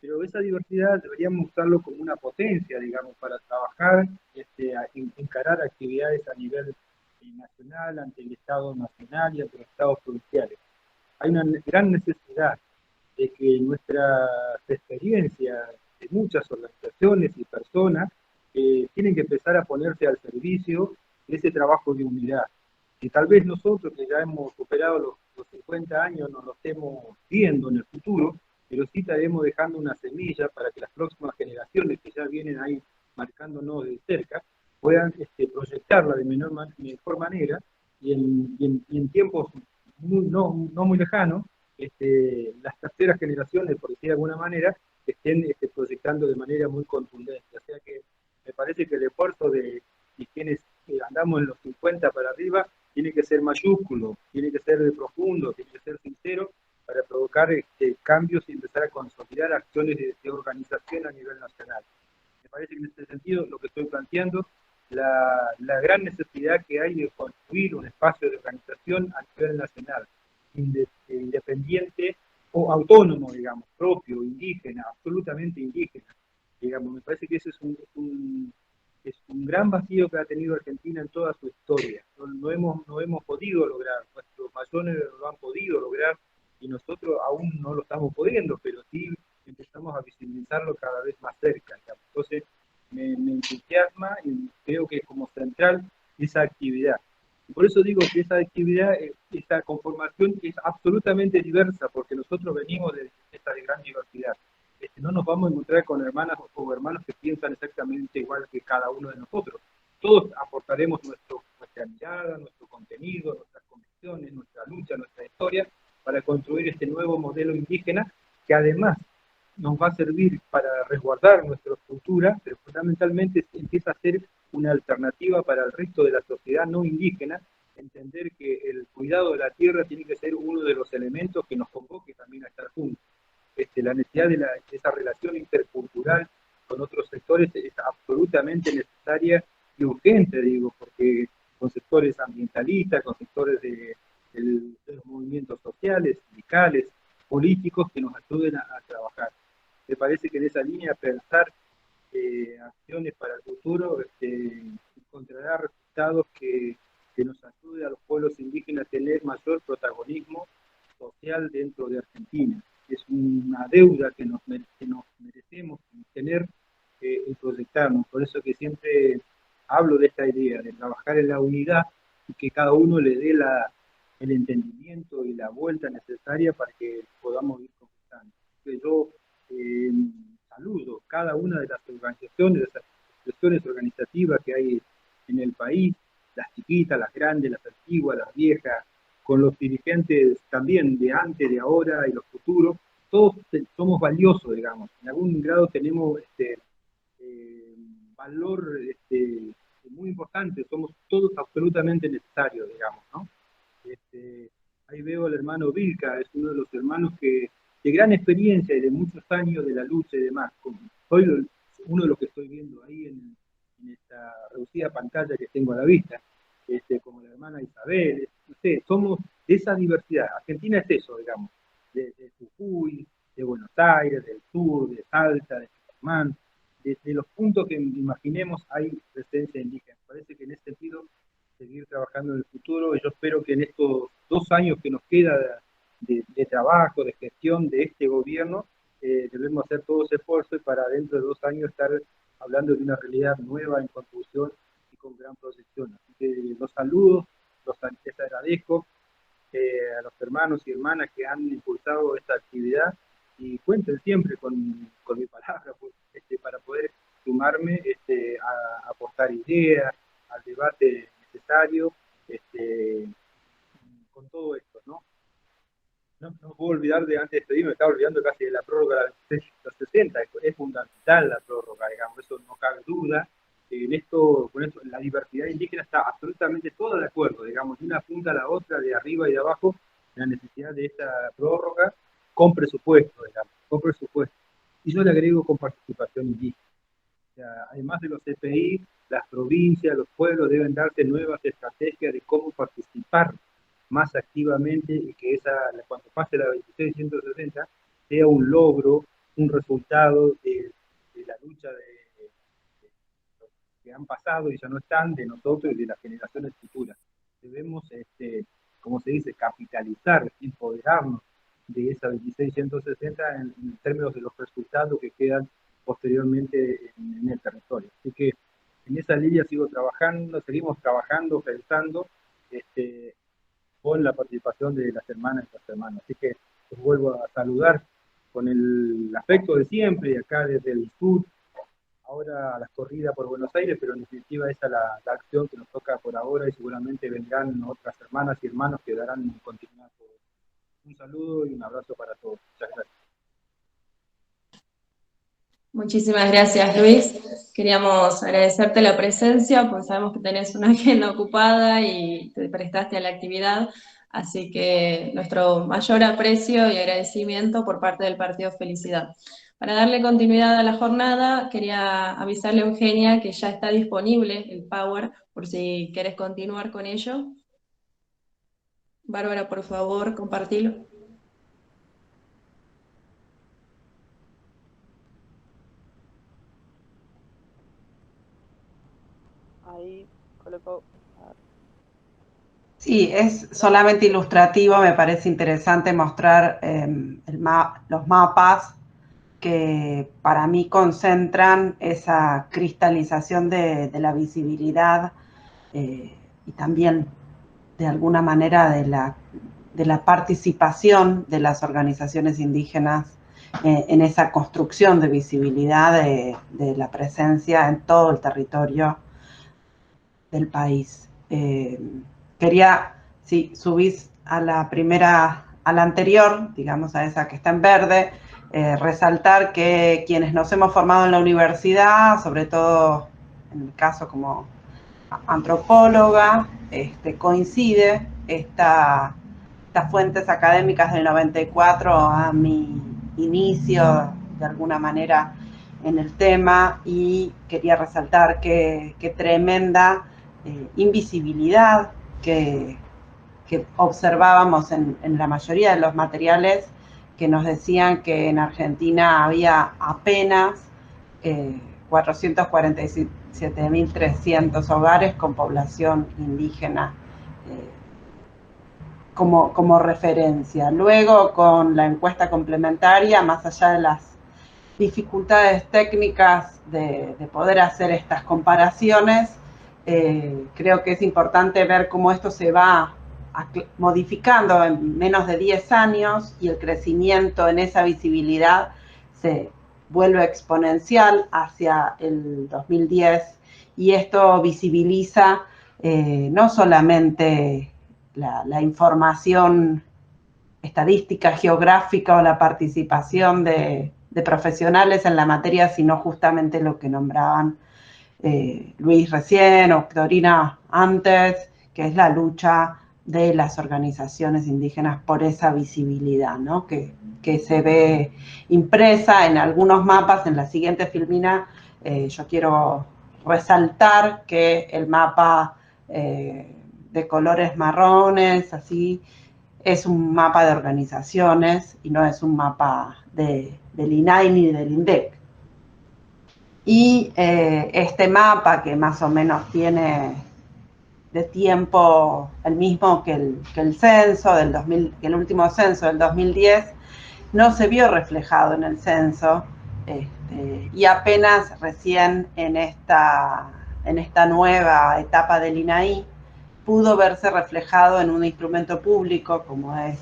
Pero esa diversidad deberíamos usarlo como una potencia, digamos, para trabajar, encarar actividades a nivel nacional, ante el Estado nacional y ante los Estados provinciales. Hay una gran necesidad de que nuestras experiencias de muchas organizaciones y personas tienen que empezar a ponerse al servicio ese trabajo de unidad. Que tal vez nosotros, que ya hemos superado los 50 años, no lo estemos viendo en el futuro, pero sí estaremos dejando una semilla para que las próximas generaciones que ya vienen ahí marcándonos de cerca, puedan proyectarla de mejor manera y en tiempos no muy lejanos, las terceras generaciones, por decir de alguna manera, estén proyectando de manera muy contundente. O sea que me parece que el esfuerzo de quienes andamos en los 50 para arriba tiene que ser mayúsculo, tiene que ser profundo, tiene que ser sincero para provocar cambios y empezar a consolidar acciones de organización a nivel nacional. Me parece que en este sentido lo que estoy planteando, la gran necesidad que hay de construir un espacio de organización a nivel nacional, independiente o autónomo, digamos, propio, indígena, absolutamente indígena, digamos. Me parece que ese es un gran vacío que ha tenido Argentina en toda su historia. No hemos podido lograr, nuestros mayores lo han podido lograr y nosotros aún no lo estamos pudiendo, pero sí empezamos a visibilizarlo cada vez más cerca, digamos. Entonces me entusiasma y creo que como central esa actividad. Y por eso digo que esa actividad, esta conformación es absolutamente diversa, porque nosotros venimos de esta gran diversidad. No nos vamos a encontrar con hermanas o hermanos que piensan exactamente igual que cada uno de nosotros. Todos aportaremos nuestra mirada, nuestro contenido, nuestras convicciones, nuestra lucha, nuestra historia, para construir este nuevo modelo indígena que además nos va a servir para resguardar nuestra cultura, pero fundamentalmente empieza a ser una alternativa para el resto de la sociedad no indígena, entender que el cuidado de la tierra tiene que ser uno de los elementos que nos convoque también a estar juntos. La necesidad de esa relación intercultural con otros sectores es absolutamente necesaria y urgente, digo, porque con sectores ambientalistas, con sectores de los movimientos sociales, sindicales, políticos que nos ayuden a trabajar. Me parece que en esa línea pensar acciones para el futuro encontrará resultados que nos ayuden a los pueblos indígenas a tener mayor protagonismo social dentro de Argentina. Es una deuda que nos merecemos tener y proyectarnos. Por eso que siempre hablo de esta idea, de trabajar en la unidad y que cada uno le dé el entendimiento y la vuelta necesaria para que podamos ir conquistando. Yo saludo cada una de las organizaciones, de las expresiones organizativas que hay en el país, las chiquitas, las grandes, las antiguas, las viejas, con los dirigentes también de antes, de ahora y los futuros. Todos somos valiosos, digamos, en algún grado tenemos valor muy importante, somos todos absolutamente necesarios, digamos, ¿no? Ahí veo al hermano Vilca, es uno de los hermanos que de gran experiencia y de muchos años de la lucha y demás. Soy uno de los que estoy viendo ahí en esta reducida pantalla que tengo a la vista, como la hermana Isabel, no sé, somos de esa diversidad. Argentina es eso, digamos, de Jujuy, de Buenos Aires, del sur, de Salta, de Tucumán, de los puntos que imaginemos hay presencia indígena. Parece que en ese sentido seguir trabajando en el futuro, y yo espero que en estos 2 años que nos queda de trabajo, de gestión de este gobierno, debemos hacer todo ese esfuerzo y para dentro de 2 años estar hablando de una realidad nueva en construcción y con gran proyección. Así que los saludos, les agradezco a los hermanos y hermanas que han impulsado esta actividad y cuenten siempre con mi palabra para poder sumarme a aportar ideas, al debate necesario con todo esto, ¿no? No puedo olvidar de, antes de despedirme, me estaba olvidando casi de la prórroga de los 60, es fundamental la prórroga, digamos, eso no cabe duda. Con esto, la diversidad indígena está absolutamente toda de acuerdo, digamos, de una punta a la otra, de arriba y de abajo, la necesidad de esta prórroga con presupuesto, digamos, con presupuesto. Y yo le agrego con participación indígena. O sea, además de los CPI, las provincias, los pueblos deben darse nuevas estrategias de cómo participar más activamente y que cuando pase la 2660 sea un logro, un resultado de la lucha de los que han pasado y ya no están, de nosotros y de las generaciones futuras. Debemos, como se dice, capitalizar, empoderarnos de esa 2660 en términos de los resultados que quedan posteriormente en el territorio. Así que en esa línea sigo trabajando, seguimos trabajando, pensando, con la participación de las hermanas y los hermanos. Así que los vuelvo a saludar con el afecto de siempre, y acá desde el sur, ahora las corridas por Buenos Aires, pero en definitiva esa es la acción que nos toca por ahora, y seguramente vendrán otras hermanas y hermanos que darán continuidad. Un saludo y un abrazo para todos. Muchas gracias. Muchísimas gracias, Luis. Queríamos agradecerte la presencia, porque sabemos que tenés una agenda ocupada y te prestaste a la actividad, así que nuestro mayor aprecio y agradecimiento por parte del Partido Felicidad. Para darle continuidad a la jornada, quería avisarle a Eugenia que ya está disponible el Power, por si querés continuar con ello. Bárbara, por favor, compartilo. Ahí coloco. Sí, es solamente ilustrativo, me parece interesante mostrar los mapas que para mí concentran esa cristalización de la visibilidad y también de alguna manera de la participación de las organizaciones indígenas en esa construcción de visibilidad de la presencia en todo el territorio del país. Quería, si subís a la primera, a la anterior, digamos a esa que está en verde, resaltar que quienes nos hemos formado en la universidad, sobre todo en mi caso como antropóloga, coincide estas fuentes académicas del 94 a mi inicio de alguna manera en el tema, y quería resaltar que tremenda invisibilidad que observábamos en la mayoría de los materiales que nos decían que en Argentina había apenas 447.300 hogares con población indígena como referencia. Luego, con la encuesta complementaria, más allá de las dificultades técnicas de poder hacer estas comparaciones, creo que es importante ver cómo esto se va modificando en menos de 10 años, y el crecimiento en esa visibilidad se vuelve exponencial hacia el 2010, y esto visibiliza no solamente la información estadística, geográfica o la participación de profesionales en la materia, sino justamente lo que nombraban Luis recién o Dorina antes, que es la lucha de las organizaciones indígenas por esa visibilidad, ¿no? que se ve impresa en algunos mapas. En la siguiente filmina yo quiero resaltar que el mapa de colores marrones, así, es un mapa de organizaciones y no es un mapa del INAI ni del INDEC. Y este mapa, que más o menos tiene de tiempo el mismo que el censo del 2000, que el último censo del 2010, no se vio reflejado en el censo, y apenas recién en esta nueva etapa del INAI pudo verse reflejado en un instrumento público como es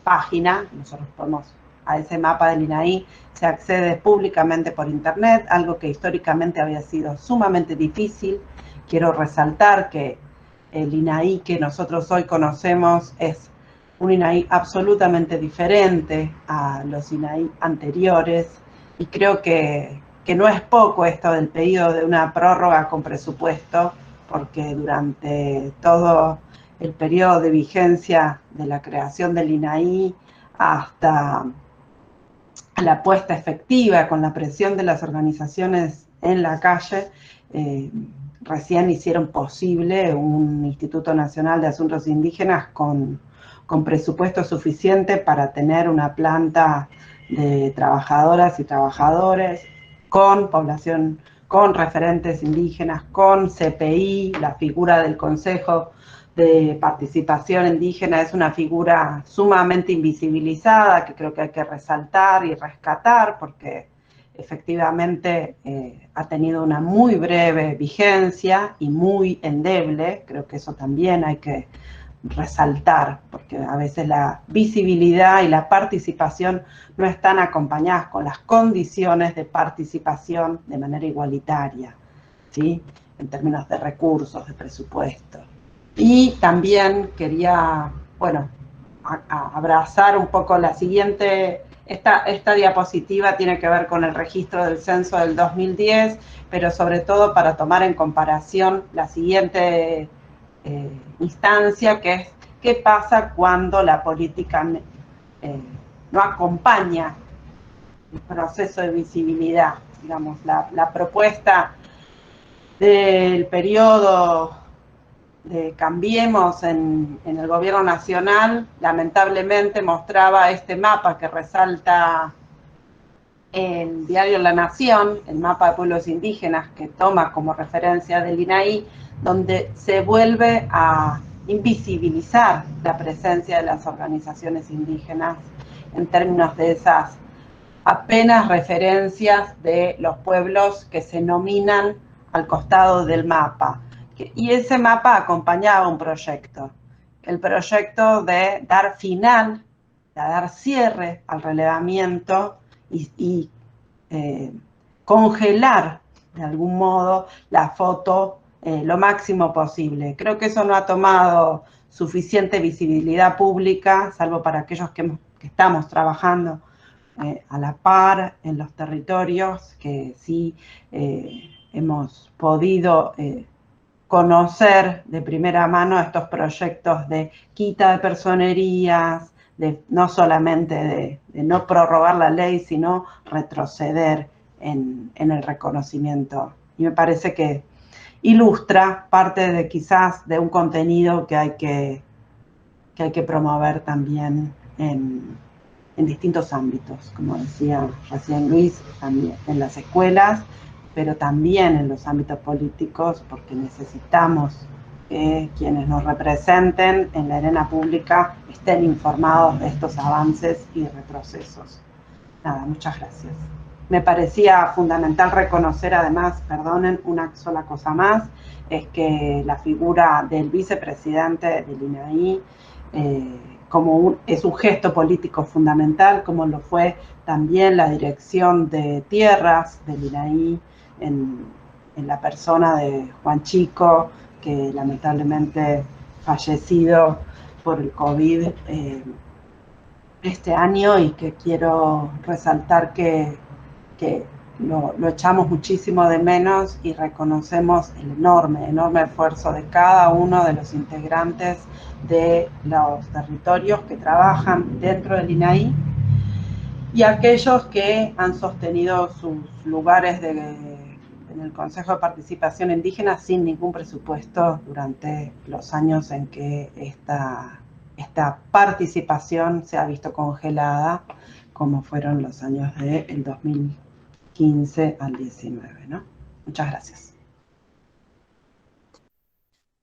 Página. Nosotros podemos, a ese mapa del INAI se accede públicamente por internet, algo que históricamente había sido sumamente difícil. Quiero resaltar que el INAI que nosotros hoy conocemos es un INAI absolutamente diferente a los INAI anteriores, y creo que no es poco esto del pedido de una prórroga con presupuesto, porque durante todo el periodo de vigencia de la creación del INAI hasta la puesta efectiva con la presión de las organizaciones en la calle, recién hicieron posible un Instituto Nacional de Asuntos Indígenas con presupuesto suficiente para tener una planta de trabajadoras y trabajadores con población, con referentes indígenas, con CPI. La figura del Consejo de Participación Indígena es una figura sumamente invisibilizada, que creo que hay que resaltar y rescatar, porque efectivamente ha tenido una muy breve vigencia y muy endeble. Creo que eso también hay que resaltar, porque a veces la visibilidad y la participación no están acompañadas con las condiciones de participación de manera igualitaria, ¿sí? En términos de recursos, de presupuesto. Y también quería, bueno, abrazar un poco la siguiente. Esta diapositiva tiene que ver con el registro del censo del 2010, pero sobre todo para tomar en comparación la siguiente instancia, que es qué pasa cuando la política no acompaña el proceso de visibilidad. Digamos, la propuesta del periodo de Cambiemos en el gobierno nacional, lamentablemente mostraba este mapa que resalta el diario La Nación, el mapa de pueblos indígenas que toma como referencia del INAI, donde se vuelve a invisibilizar la presencia de las organizaciones indígenas en términos de esas apenas referencias de los pueblos que se nominan al costado del mapa. Y ese mapa acompañaba un proyecto, el proyecto de dar final, de dar cierre al relevamiento y congelar de algún modo la foto lo máximo posible. Creo que eso no ha tomado suficiente visibilidad pública, salvo para aquellos que estamos trabajando a la par en los territorios, que sí hemos podido conocer de primera mano estos proyectos de quita de personerías, de no solamente de no prorrogar la ley, sino retroceder en el reconocimiento. Y me parece que ilustra parte de quizás de un contenido que hay que promover también en distintos ámbitos, como decía recién Luis, también en las escuelas, pero también en los ámbitos políticos, porque necesitamos que quienes nos representen en la arena pública estén informados de estos avances y retrocesos. Nada, muchas gracias. Me parecía fundamental reconocer además, perdonen, una sola cosa más, es que la figura del vicepresidente del INAI es un gesto político fundamental, como lo fue también la dirección de tierras del INAI en la persona de Juan Chico, que lamentablemente fallecido por el COVID este año, y que quiero resaltar que lo echamos muchísimo de menos y reconocemos el enorme esfuerzo de cada uno de los integrantes de los territorios que trabajan dentro del INAI y aquellos que han sostenido sus lugares en el Consejo de Participación Indígena sin ningún presupuesto durante los años en que esta participación se ha visto congelada, como fueron los años del 2015 al 19, ¿no? Muchas gracias.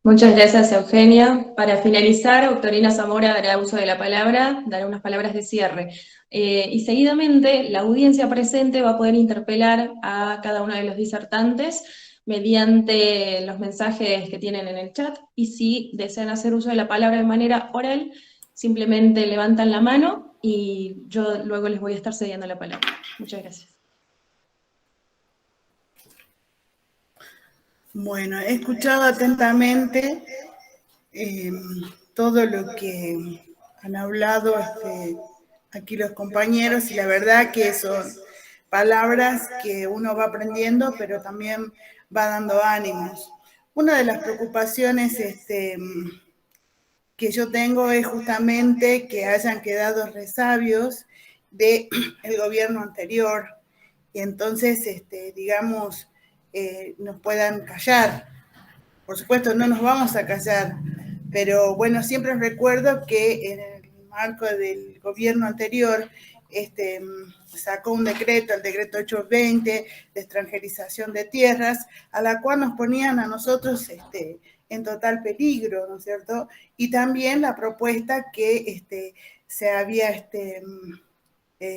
Muchas gracias, Eugenia. Para finalizar, Doctorina Zamora dará uso de la palabra, dará unas palabras de cierre. Y seguidamente, la audiencia presente va a poder interpelar a cada uno de los disertantes mediante los mensajes que tienen en el chat, y si desean hacer uso de la palabra de manera oral, simplemente levantan la mano y yo luego les voy a estar cediendo la palabra. Muchas gracias. Bueno, he escuchado atentamente todo lo que han hablado aquí los compañeros, y la verdad que son palabras que uno va aprendiendo, pero también va dando ánimos. Una de las preocupaciones que yo tengo es justamente que hayan quedado resabios del gobierno anterior, y entonces, digamos, nos puedan callar. Por supuesto, no nos vamos a callar, pero bueno, siempre recuerdo que en el marco del gobierno anterior sacó un decreto, el decreto 820, de extranjerización de tierras, a la cual nos ponían a nosotros en total peligro, ¿no es cierto? Y también la propuesta que se había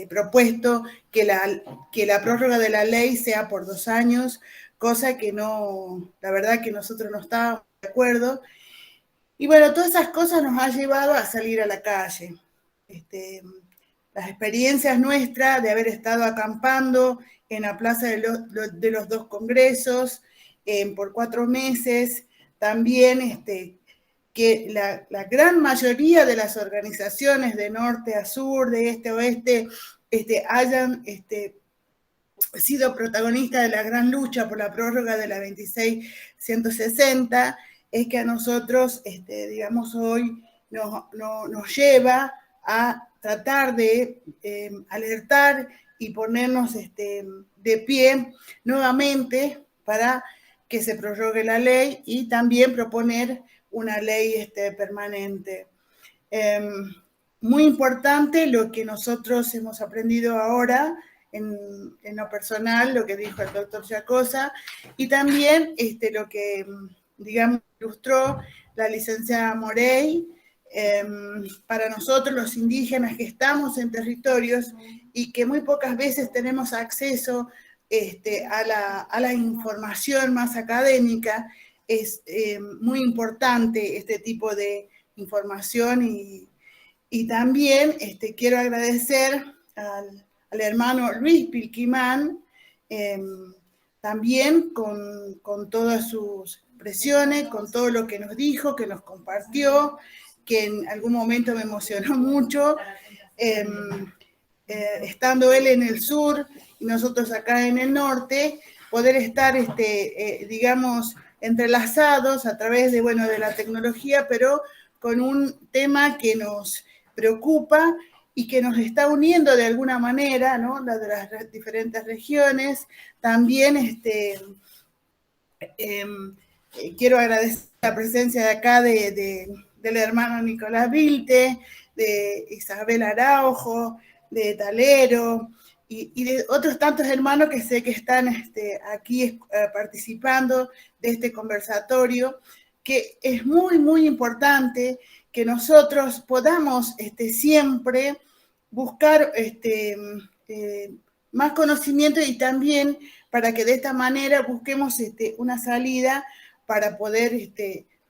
propuesto que la prórroga de la ley sea por 2 años, cosa que no, la verdad que nosotros no estábamos de acuerdo. Y bueno, todas esas cosas nos han llevado a salir a la calle. Las experiencias nuestras de haber estado acampando en la plaza de los 2 congresos por 4 meses, también que la gran mayoría de las organizaciones de norte a sur, de este a oeste, hayan sido protagonistas de la gran lucha por la prórroga de la 26.160, es que a nosotros, digamos, hoy nos lleva a tratar de alertar y ponernos de pie nuevamente para que se prorrogue la ley y también proponer una ley permanente. Muy importante lo que nosotros hemos aprendido ahora en lo personal, lo que dijo el doctor Giacosa, y también lo que, digamos, ilustró la licenciada Morey, para nosotros los indígenas que estamos en territorios y que muy pocas veces tenemos acceso a la información más académica, es muy importante este tipo de información y también quiero agradecer al hermano Luis Pilquimán, también con todas sus expresiones, con todo lo que nos dijo, que nos compartió, que en algún momento me emocionó mucho, estando él en el sur y nosotros acá en el norte, poder estar, digamos, entrelazados a través de, bueno, de la tecnología, pero con un tema que nos preocupa y que nos está uniendo de alguna manera, ¿no? La de las diferentes regiones. También quiero agradecer la presencia de acá del hermano Nicolás Vilte, de Isabel Araujo, de Talero, y de otros tantos hermanos que sé que están aquí participando de este conversatorio, que es muy, muy importante que nosotros podamos siempre buscar más conocimiento y también para que de esta manera busquemos una salida para poder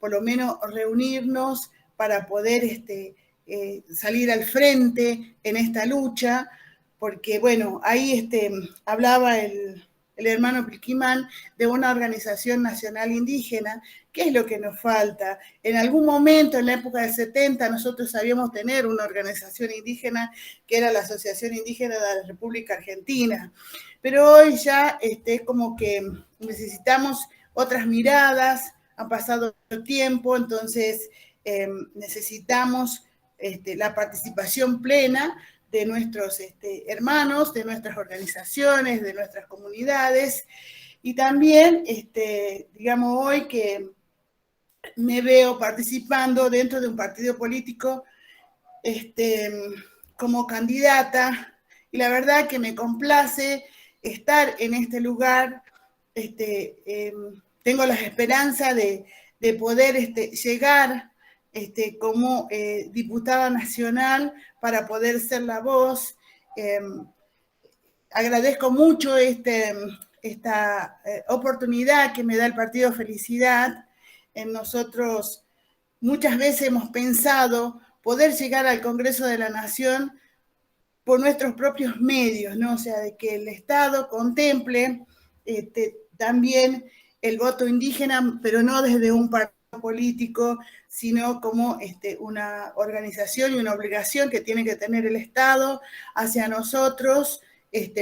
por lo menos reunirnos, para poder salir al frente en esta lucha, porque bueno, ahí hablaba el hermano Pilquimán de una organización nacional indígena. ¿Qué es lo que nos falta? En algún momento, en la época del 70, nosotros sabíamos tener una organización indígena que era la Asociación Indígena de la República Argentina, pero hoy ya como que necesitamos otras miradas, ha pasado mucho tiempo, entonces necesitamos la participación plena de nuestros hermanos, de nuestras organizaciones, de nuestras comunidades, y también, digamos, hoy que me veo participando dentro de un partido político como candidata, y la verdad que me complace estar en este lugar. Tengo la esperanza de poder llegar como diputada nacional para poder ser la voz. Agradezco mucho esta oportunidad que me da el Partido Felicidad. Nosotros muchas veces hemos pensado poder llegar al Congreso de la Nación por nuestros propios medios, ¿no? O sea, de que el Estado contemple también el voto indígena, pero no desde un partido político, sino como una organización y una obligación que tiene que tener el Estado hacia nosotros,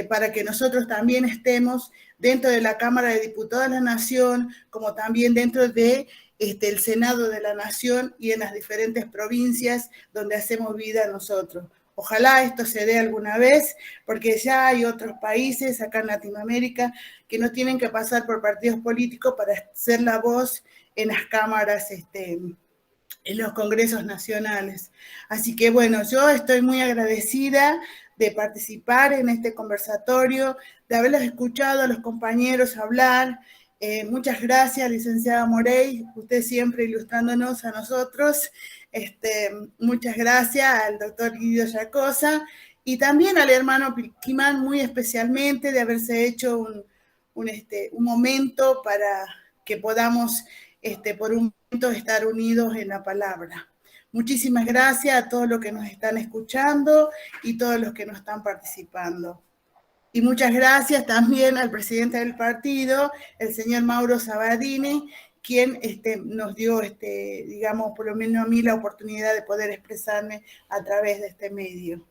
para que nosotros también estemos dentro de la Cámara de Diputados de la Nación, como también dentro de el Senado de la Nación y en las diferentes provincias donde hacemos vida nosotros. Ojalá esto se dé alguna vez, porque ya hay otros países acá en Latinoamérica que no tienen que pasar por partidos políticos para ser la voz en las cámaras, en los congresos nacionales. Así que bueno, yo estoy muy agradecida de participar en este conversatorio, de haberlos escuchado a los compañeros hablar. Muchas gracias, licenciada Morey, usted siempre ilustrándonos a nosotros. Muchas gracias al doctor Guido Giacosa y también al hermano Quimán muy especialmente de haberse hecho un momento para que podamos por un momento estar unidos en la palabra. Muchísimas gracias a todos los que nos están escuchando y todos los que nos están participando. Y muchas gracias también al presidente del partido, el señor Mauro Sabadini, quien nos dio, digamos, por lo menos a mí la oportunidad de poder expresarme a través de este medio.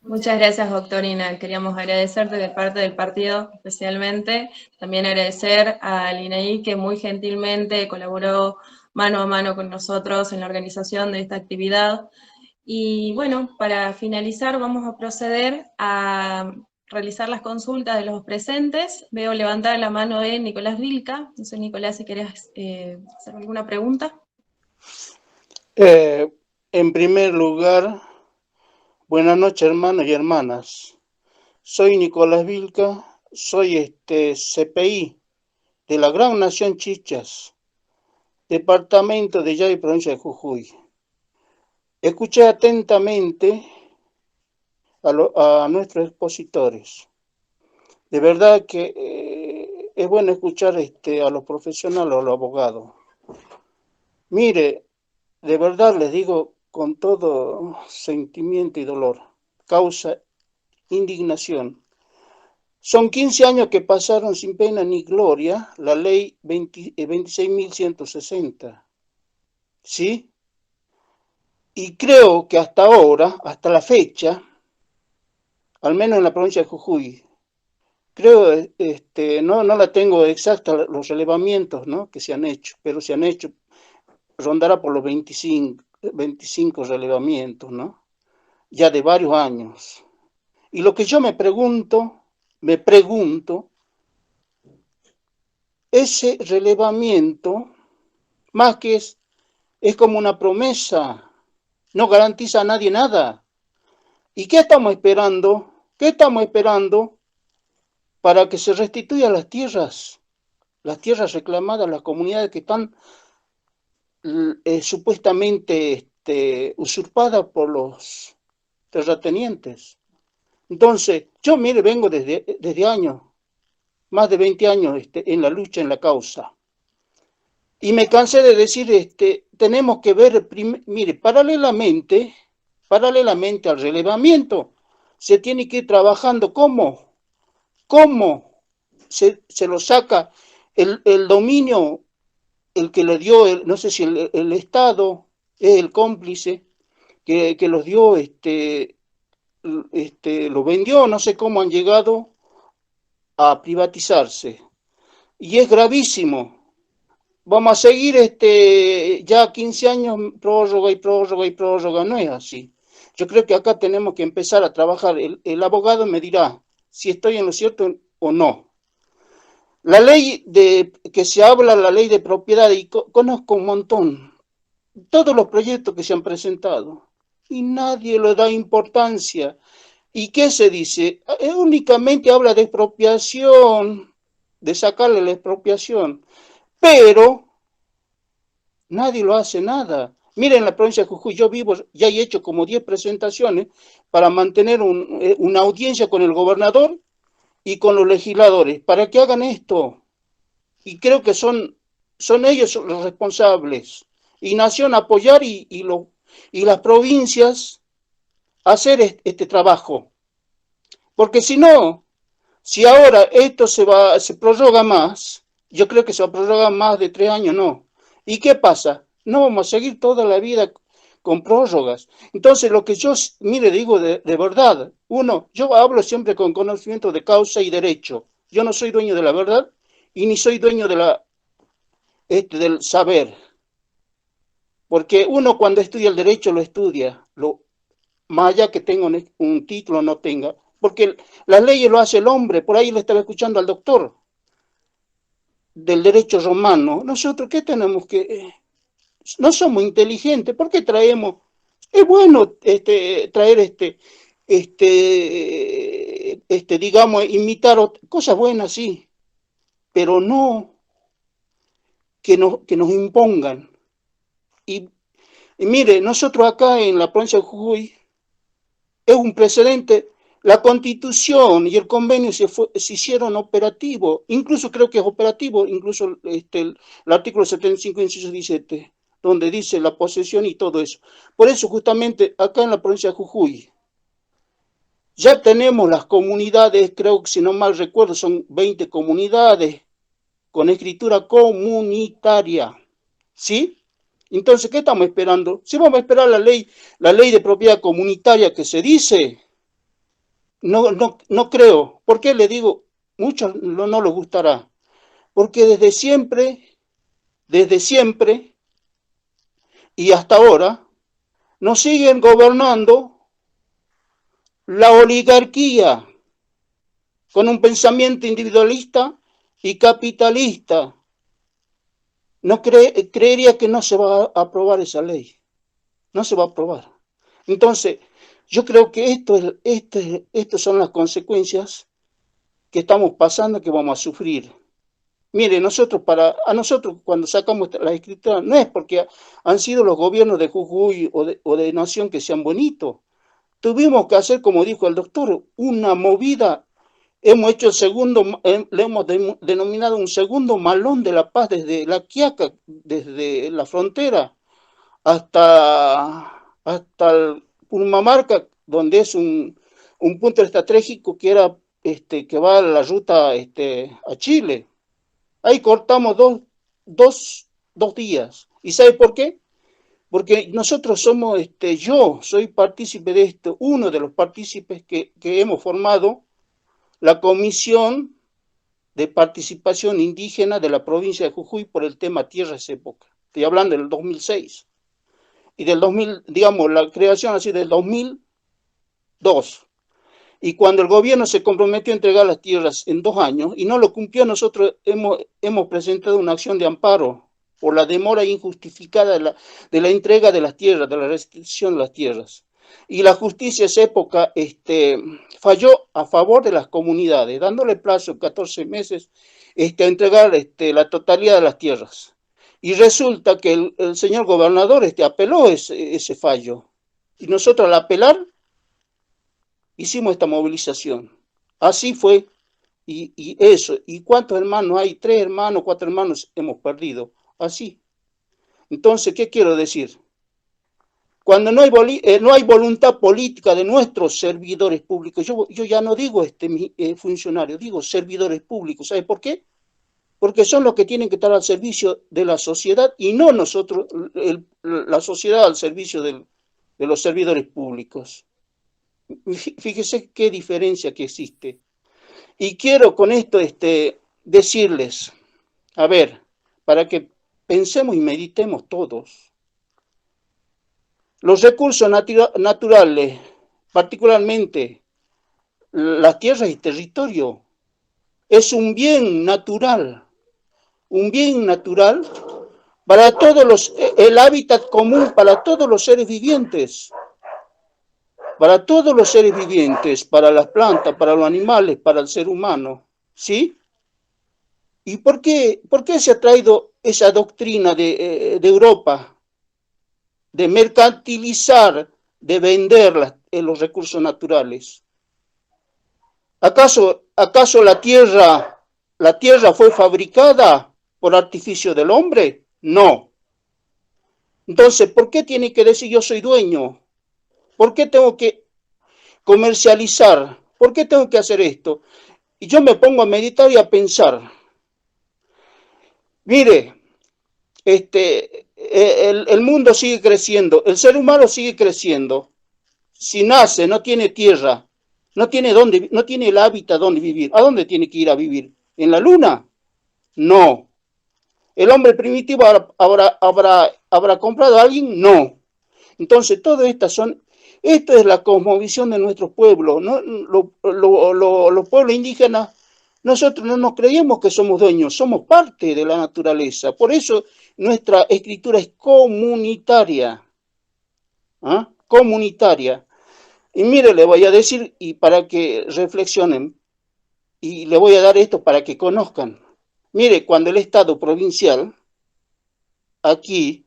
Muchas gracias, doctorina. Queríamos agradecerte de parte del partido especialmente, también agradecer al INAI que muy gentilmente colaboró mano a mano con nosotros en la organización de esta actividad. Y bueno, para finalizar vamos a proceder a realizar las consultas de los presentes. Veo levantada la mano de Nicolás Vilca. No sé, Nicolás, si querés hacer alguna pregunta. En primer lugar, buenas noches, hermanos y hermanas. Soy Nicolás Vilca, soy CPI de la Gran Nación Chichas, departamento de Yay, provincia de Jujuy. Escuché atentamente a nuestros expositores. De verdad que es bueno escuchar a los profesionales o a los abogados. Mire, de verdad les digo con todo sentimiento y dolor, causa indignación. Son 15 años que pasaron sin pena ni gloria la ley 26.160, ¿sí? Y creo que hasta ahora, hasta la fecha, al menos en la provincia de Jujuy, creo, no la tengo exacta los relevamientos, ¿no?, que se han hecho, pero se han hecho, rondará por los 25 relevamientos, ¿no?, ya de varios años. Y lo que yo me pregunto, ese relevamiento, más que es como una promesa, no garantiza a nadie nada. ¿Y qué estamos esperando? ¿Qué estamos esperando para que se restituyan las tierras reclamadas, las comunidades que están supuestamente usurpadas por los terratenientes? Entonces, yo, mire, vengo desde años, más de 20 años en la lucha, en la causa. Y me cansé de decir, tenemos que ver, mire, paralelamente al relevamiento, se tiene que ir trabajando cómo se lo saca el dominio, el que le dio, no sé si el Estado es el cómplice, que los dio, lo vendió, no sé cómo han llegado a privatizarse. Y es gravísimo. Vamos a seguir ya 15 años prórroga y prórroga y prórroga, no es así. Yo creo que acá tenemos que empezar a trabajar. El abogado me dirá si estoy en lo cierto o no. La ley que se habla, la ley de propiedad, y conozco un montón, todos los proyectos que se han presentado, y nadie le da importancia. ¿Y qué se dice? Únicamente habla de expropiación, de sacarle la expropiación, pero nadie lo hace nada. Miren, en la provincia de Jujuy, yo vivo, ya he hecho como 10 presentaciones para mantener una audiencia con el gobernador y con los legisladores, para que hagan esto. Y creo que son ellos los responsables. Y Nación apoyar y las provincias hacer este trabajo. Porque si no, si ahora esto se prorroga más, yo creo que se va a prorrogar más de 3 años, no. ¿Y qué pasa? No vamos a seguir toda la vida con prórrogas. Entonces, lo que yo, mire, digo de verdad, yo hablo siempre con conocimiento de causa y derecho. Yo no soy dueño de la verdad y ni soy dueño del saber. Porque uno cuando estudia el derecho lo estudia, más allá que tenga un título o no tenga. Porque las leyes lo hace el hombre. Por ahí le estaba escuchando al doctor del derecho romano. Nosotros, ¿qué tenemos que...? No somos inteligentes. ¿Por qué traemos? Es bueno traer digamos, imitar cosas buenas, sí, pero no que nos impongan. Y mire, nosotros acá en la provincia de Jujuy es un precedente. La Constitución y el convenio se hicieron operativos, incluso creo que es operativo, incluso el artículo 75, inciso 17, donde dice la posesión y todo eso. Por eso justamente acá en la provincia de Jujuy ya tenemos las comunidades, creo que si no mal recuerdo son 20 comunidades con escritura comunitaria, ¿sí? Entonces, ¿qué estamos esperando? Si vamos a esperar la ley de propiedad comunitaria que se dice, no creo. ¿Por qué le digo? Muchos no les gustará. Porque desde siempre y hasta ahora, nos siguen gobernando la oligarquía con un pensamiento individualista y capitalista. No creería que no se va a aprobar esa ley. No se va a aprobar. Entonces, yo creo que estas son las consecuencias que estamos pasando, que vamos a sufrir. Mire, a nosotros cuando sacamos la escritura, no es porque han sido los gobiernos de Jujuy o de Nación que sean bonitos. Tuvimos que hacer, como dijo el doctor, una movida. Hemos hecho le hemos denominado un segundo malón de la paz desde La Quiaca, desde la frontera, hasta el Purmamarca, donde es un punto estratégico que va a la ruta a Chile. Ahí cortamos dos días. ¿Y sabe por qué? Porque nosotros somos, yo soy partícipe de esto, uno de los partícipes que hemos formado la Comisión de Participación Indígena de la provincia de Jujuy por el tema tierra esa época. Estoy hablando del 2006. Y del 2000, digamos, la creación ha sido del 2002. Y cuando el gobierno se comprometió a entregar las tierras en 2 años y no lo cumplió, nosotros hemos presentado una acción de amparo por la demora injustificada de la entrega de las tierras, de la restricción de las tierras. Y la justicia esa época falló a favor de las comunidades, dándole plazo de 14 meses a entregar la totalidad de las tierras. Y resulta que el señor gobernador apeló ese fallo. Y nosotros al apelar hicimos esta movilización. Así fue. Y eso. ¿Y cuántos hermanos hay? 3 hermanos, 4 hermanos hemos perdido. Así. Entonces, ¿qué quiero decir? Cuando no hay voluntad política de nuestros servidores públicos, yo ya no digo funcionarios, digo servidores públicos. ¿Sabe por qué? Porque son los que tienen que estar al servicio de la sociedad y no nosotros, la sociedad al servicio de los servidores públicos. Fíjese qué diferencia que existe. Y quiero con esto decirles, a ver, para que pensemos y meditemos todos. Los recursos naturales, particularmente las tierras y territorio, es un bien natural para todos el hábitat común para todos los seres vivientes. Para todos los seres vivientes, para las plantas, para los animales, para el ser humano, ¿sí? ¿Y por qué se ha traído esa doctrina de Europa de mercantilizar, de vender los recursos naturales? ¿Acaso la tierra fue fabricada por artificio del hombre? No. Entonces, ¿por qué tiene que decir yo soy dueño? ¿Por qué tengo que comercializar? ¿Por qué tengo que hacer esto? Y yo me pongo a meditar y a pensar. Mire, el mundo sigue creciendo, el ser humano sigue creciendo. Si nace, no tiene tierra, no tiene el hábitat donde vivir. ¿A dónde tiene que ir a vivir? ¿En la luna? No. ¿El hombre primitivo habrá comprado a alguien? No. Entonces, esto es la cosmovisión de nuestro pueblo, ¿no? Los pueblos indígenas, nosotros no nos creemos que somos dueños, somos parte de la naturaleza. Por eso nuestra escritura es comunitaria. ¿Ah? Comunitaria. Y mire, le voy a decir, y para que reflexionen, y le voy a dar esto para que conozcan. Mire, cuando el Estado provincial aquí,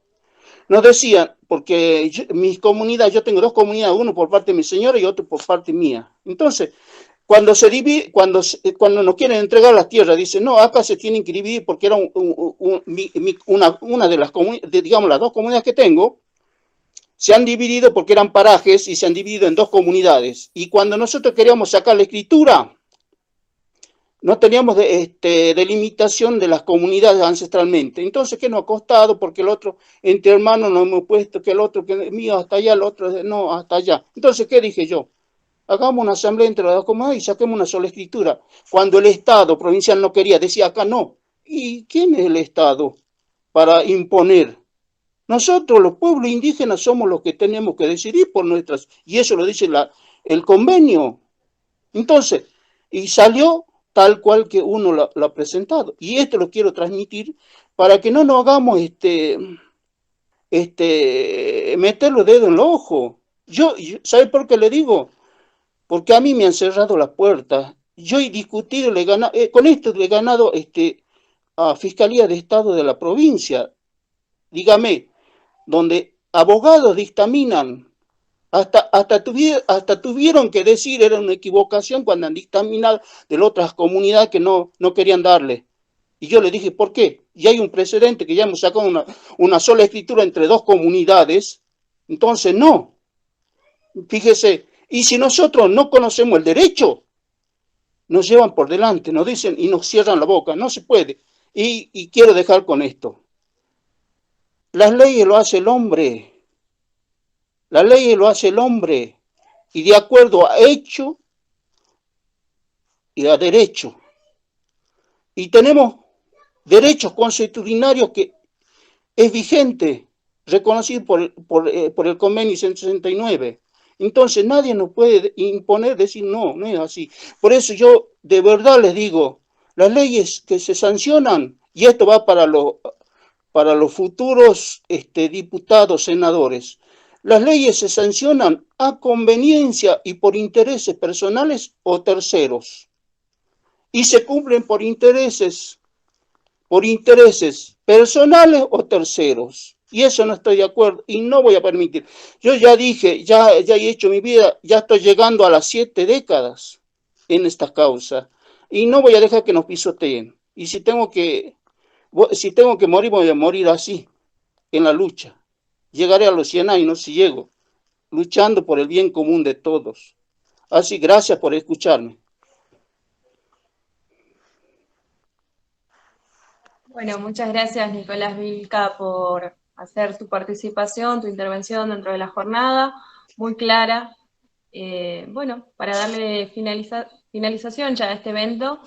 nos decían, porque mi comunidad, yo tengo dos comunidades, uno por parte de mi señora y otro por parte mía. Entonces, cuando se divide, cuando nos quieren entregar las tierras, dicen, no, acá se tienen que dividir porque era una de las comunidades, digamos, las dos comunidades que tengo, se han dividido porque eran parajes y se han dividido en dos comunidades. Y cuando nosotros queríamos sacar la escritura, no teníamos delimitación de las comunidades ancestralmente. Entonces, ¿qué nos ha costado? Porque el otro, entre hermanos, nos hemos puesto que el otro, que es mío hasta allá, el otro, no, hasta allá. Entonces, ¿qué dije yo? Hagamos una asamblea entre las dos comunidades y saquemos una sola escritura. Cuando el Estado provincial no quería, decía acá no. ¿Y quién es el Estado para imponer? Nosotros, los pueblos indígenas, somos los que tenemos que decidir por nuestras, y eso lo dice el convenio. Entonces, y salió tal cual que uno lo ha presentado. Y esto lo quiero transmitir para que no nos hagamos meter los dedos en el ojo. ¿Sabe por qué le digo? Porque a mí me han cerrado las puertas. Yo he discutido, con esto le he ganado a Fiscalía de Estado de la provincia. Dígame, donde abogados dictaminan, hasta tuvieron que decir era una equivocación cuando han dictaminado de las otras comunidades que no querían darle. Y yo le dije, ¿por qué? Y hay un precedente que ya hemos sacado una sola escritura entre dos comunidades, entonces no. Fíjese, y si nosotros no conocemos el derecho, nos llevan por delante, nos dicen y nos cierran la boca, no se puede. Y quiero dejar con esto. Las leyes lo hace el hombre. La ley lo hace el hombre. Y de acuerdo a hecho y a derecho. Y tenemos derechos constitucionarios que es vigente, reconocido por el convenio 169. Entonces nadie nos puede imponer, decir no, no es así. Por eso yo de verdad les digo, las leyes que se sancionan, y esto va para los futuros diputados, senadores, las leyes se sancionan a conveniencia y por intereses personales o terceros. Y se cumplen por intereses personales o terceros. Y eso no estoy de acuerdo y no voy a permitir. Yo ya dije, ya he hecho mi vida, ya estoy llegando a las 7 décadas en esta causa. Y no voy a dejar que nos pisoteen. Y si tengo que morir, voy a morir así, en la lucha. Llegaré a los 100 años si llego, luchando por el bien común de todos. Así, gracias por escucharme. Bueno, muchas gracias Nicolás Vilca por hacer tu participación, tu intervención dentro de la jornada, muy clara. Bueno, para darle finalización ya a este evento,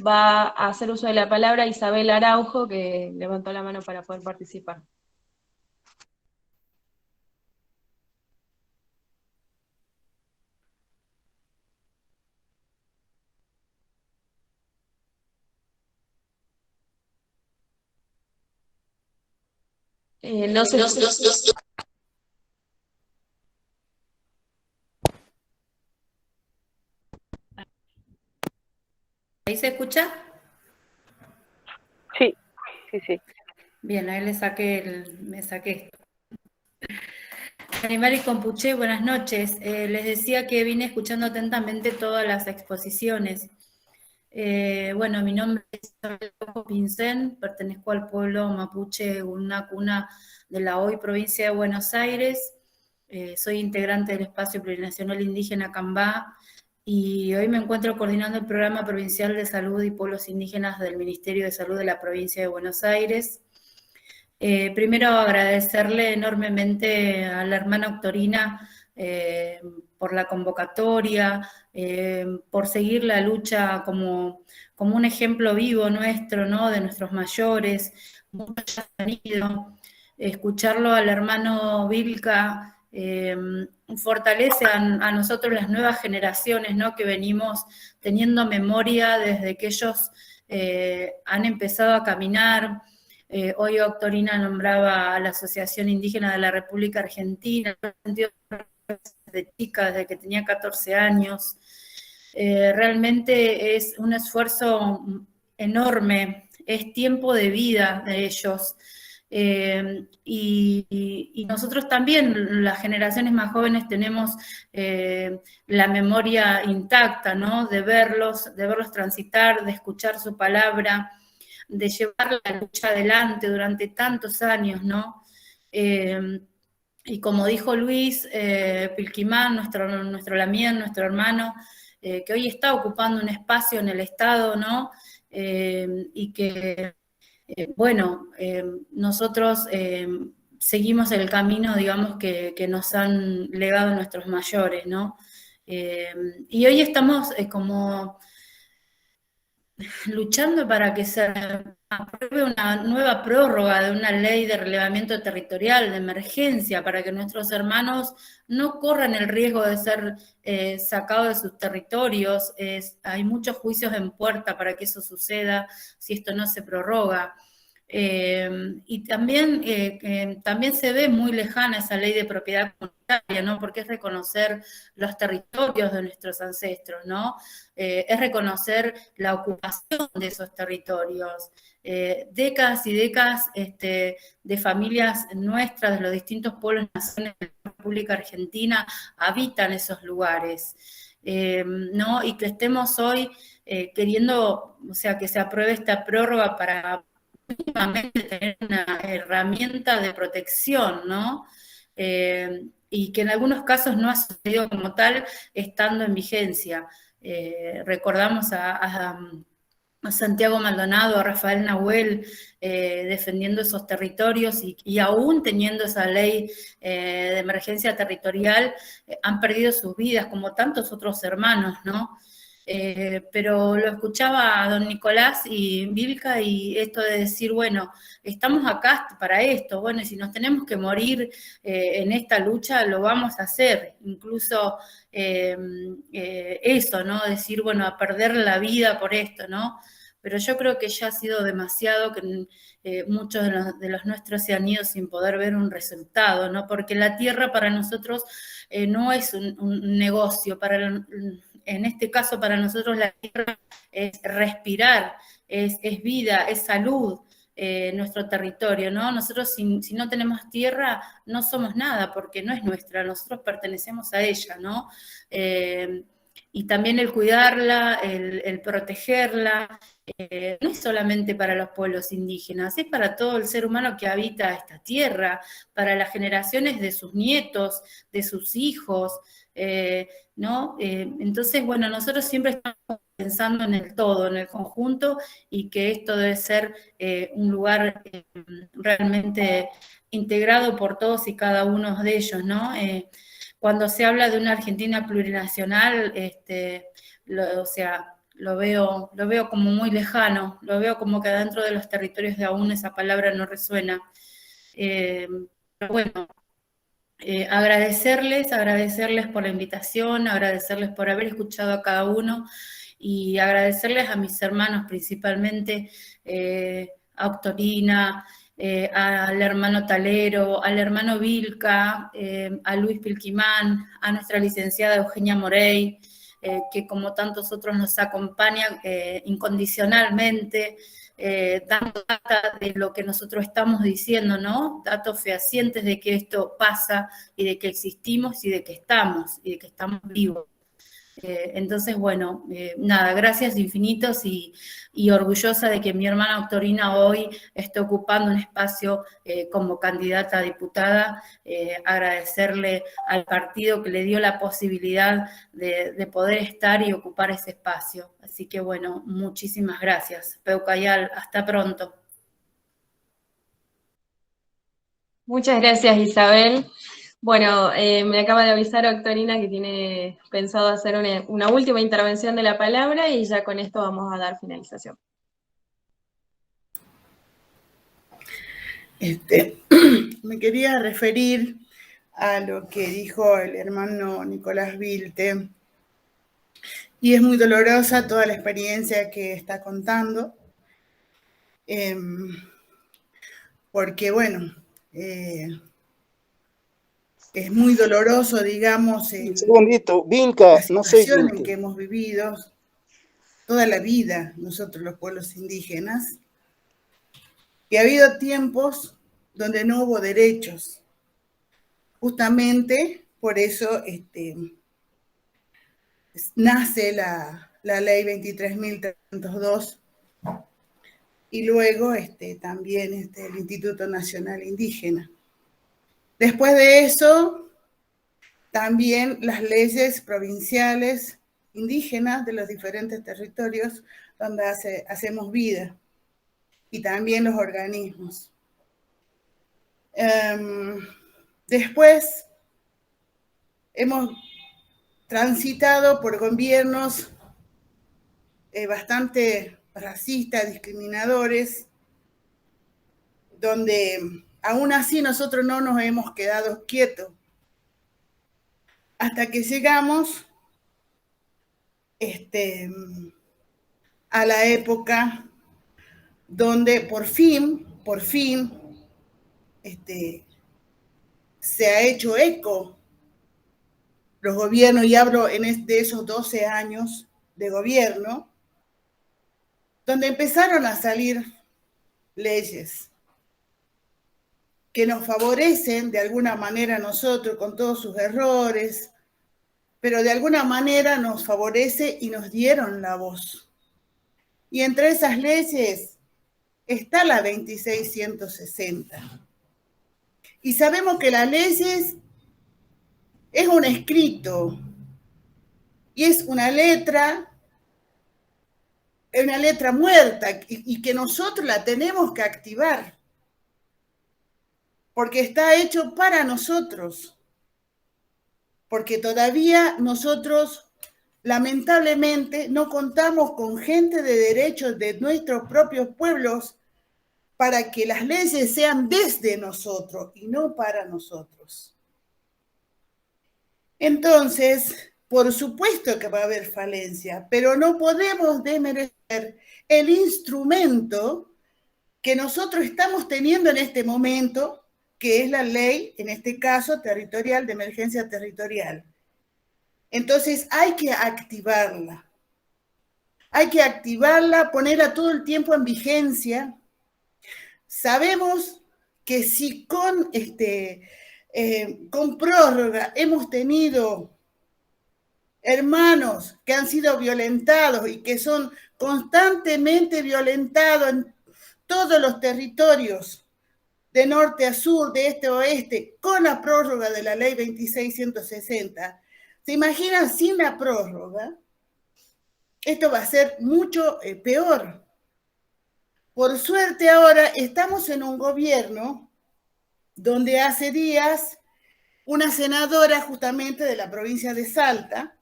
va a hacer uso de la palabra Isabel Araujo, que levantó la mano para poder participar. No sé. ¿Ahí se escucha? Sí, sí, sí. Bien, ahí me saqué esto. Animal y Compuché, buenas noches. Les decía que vine escuchando atentamente todas las exposiciones. Bueno, mi nombre es Isabel Pincén, pertenezco al pueblo mapuche, una cuna de la hoy provincia de Buenos Aires. Soy integrante del Espacio Plurinacional Indígena Cambá y hoy me encuentro coordinando el Programa Provincial de Salud y Pueblos Indígenas del Ministerio de Salud de la provincia de Buenos Aires. Primero agradecerle enormemente a la hermana Octorina por la convocatoria, por seguir la lucha como un ejemplo vivo nuestro, ¿no? De nuestros mayores. Muchos ya han ido. Escucharlo al hermano Vilca fortalece a nosotros las nuevas generaciones, ¿no? Que venimos teniendo memoria desde que ellos han empezado a caminar. Hoy Octorina nombraba a la Asociación Indígena de la República Argentina, de chica, desde que tenía 14 años. Realmente es un esfuerzo enorme, es tiempo de vida de ellos. Y nosotros también, las generaciones más jóvenes, tenemos la memoria intacta, ¿no? De verlos transitar, de escuchar su palabra, de llevar la lucha adelante durante tantos años, ¿no? Y como dijo Luis Pilquimán, nuestro Lamien, nuestro hermano, que hoy está ocupando un espacio en el Estado, ¿no? Y que, bueno, nosotros seguimos el camino, digamos, que nos han legado nuestros mayores, ¿no? Y hoy estamos como luchando para que se apruebe una nueva prórroga de una ley de relevamiento territorial de emergencia para que nuestros hermanos no corran el riesgo de ser sacados de sus territorios. Hay muchos juicios en puerta para que eso suceda si esto no se prorroga. Y también se ve muy lejana esa ley de propiedad comunitaria, ¿no? Porque es reconocer los territorios de nuestros ancestros, ¿no? Es reconocer la ocupación de esos territorios. Décadas y décadas de familias nuestras, de los distintos pueblos y naciones de la República Argentina, habitan esos lugares, ¿no? Y que estemos hoy queriendo, o sea, que se apruebe esta prórroga para tener una herramienta de protección, ¿no? Y que en algunos casos no ha sucedido como tal, estando en vigencia. Recordamos a Santiago Maldonado, a Rafael Nahuel, defendiendo esos territorios y aún teniendo esa ley de emergencia territorial, han perdido sus vidas, como tantos otros hermanos, ¿no? Pero lo escuchaba a don Nicolás y Vilca, y esto de decir, bueno, estamos acá para esto, bueno, y si nos tenemos que morir en esta lucha, lo vamos a hacer, incluso eso, ¿no? Decir, bueno, a perder la vida por esto, ¿no? Pero yo creo que ya ha sido demasiado, que muchos de los nuestros se han ido sin poder ver un resultado, ¿no? Porque la tierra para nosotros no es un negocio, en este caso para nosotros la tierra es respirar, es vida, es salud, nuestro territorio, ¿no? Nosotros si no tenemos tierra no somos nada porque no es nuestra, nosotros pertenecemos a ella, ¿no? Y también el cuidarla, el protegerla, no es solamente para los pueblos indígenas, es para todo el ser humano que habita esta tierra, para las generaciones de sus nietos, de sus hijos, ¿no? Entonces, bueno, nosotros siempre estamos pensando en el todo, en el conjunto, y que esto debe ser un lugar realmente integrado por todos y cada uno de ellos, ¿no? Cuando se habla de una Argentina plurinacional, o sea, lo veo como muy lejano, lo veo como que dentro de los territorios de aún esa palabra no resuena. Pero bueno, agradecerles por la invitación, agradecerles por haber escuchado a cada uno y agradecerles a mis hermanos principalmente, a Octorina, al hermano Talero, al hermano Vilca, a Luis Pilquimán, a nuestra licenciada Eugenia Morey, que como tantos otros nos acompañan incondicionalmente, dando data de lo que nosotros estamos diciendo, ¿no? Datos fehacientes de que esto pasa y de que existimos y de que estamos vivos. Entonces, bueno, nada, gracias infinitos y orgullosa de que mi hermana Octorina hoy esté ocupando un espacio como candidata a diputada, agradecerle al partido que le dio la posibilidad de poder estar y ocupar ese espacio. Así que, bueno, muchísimas gracias. Peucayal, hasta pronto. Muchas gracias, Isabel. Bueno, me acaba de avisar Octorina que tiene pensado hacer una última intervención de la palabra y ya con esto vamos a dar finalización. Me quería referir a lo que dijo el hermano Nicolás Vilte, y es muy dolorosa toda la experiencia que está contando, porque, bueno, es muy doloroso, digamos, un segundito, Vilca, la situación no sé, en que hemos vivido toda la vida nosotros los pueblos indígenas, que ha habido tiempos donde no hubo derechos. Justamente por eso nace la ley 23.302 y luego también el Instituto Nacional Indígena. Después de eso, también las leyes provinciales indígenas de los diferentes territorios donde hacemos vida, y también los organismos. Después hemos transitado por gobiernos bastante racistas, discriminadores, donde aún así nosotros no nos hemos quedado quietos, hasta que llegamos a la época donde por fin, se ha hecho eco los gobiernos, y hablo de esos 12 años de gobierno, donde empezaron a salir leyes que nos favorecen de alguna manera a nosotros, con todos sus errores, pero de alguna manera nos favorece y nos dieron la voz. Y entre esas leyes está la 2660. Y sabemos que las leyes es un escrito y es una letra muerta, y que nosotros la tenemos que activar, porque está hecho para nosotros, porque todavía nosotros lamentablemente no contamos con gente de derechos de nuestros propios pueblos para que las leyes sean desde nosotros y no para nosotros. Entonces, por supuesto que va a haber falencia, pero no podemos desmerecer el instrumento que nosotros estamos teniendo en este momento, que es la ley, en este caso, territorial, de emergencia territorial. Entonces hay que activarla. Hay que activarla, ponerla todo el tiempo en vigencia. Sabemos que si con prórroga hemos tenido hermanos que han sido violentados y que son constantemente violentados en todos los territorios, de norte a sur, de este a oeste, con la prórroga de la ley 2660. ¿Se imaginan sin la prórroga? Esto va a ser mucho peor. Por suerte ahora estamos en un gobierno donde hace días una senadora justamente de la provincia de Salta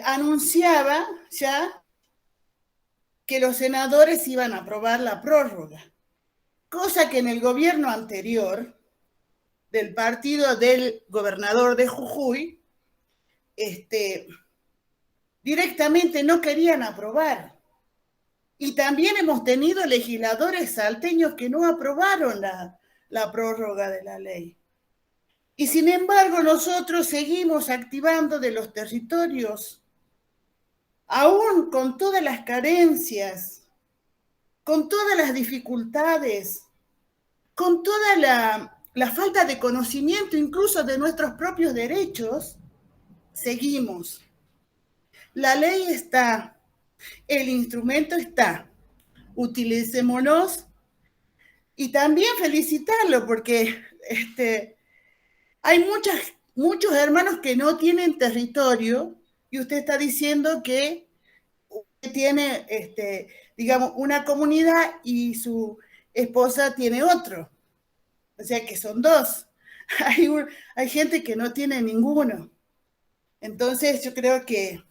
anunciaba ya que los senadores iban a aprobar la prórroga, cosa que en el gobierno anterior del partido del gobernador de Jujuy directamente no querían aprobar. Y también hemos tenido legisladores salteños que no aprobaron la prórroga de la ley. Y sin embargo, nosotros seguimos activando de los territorios, aún con todas las carencias, con todas las dificultades, con toda la falta de conocimiento incluso de nuestros propios derechos, seguimos. La ley está, el instrumento está, utilicémonos, y también felicitarlo porque hay muchos hermanos que no tienen territorio, y usted está diciendo que usted tiene, digamos, una comunidad y su esposa tiene otro. O sea que son dos. Hay gente que no tiene ninguno. Entonces yo creo que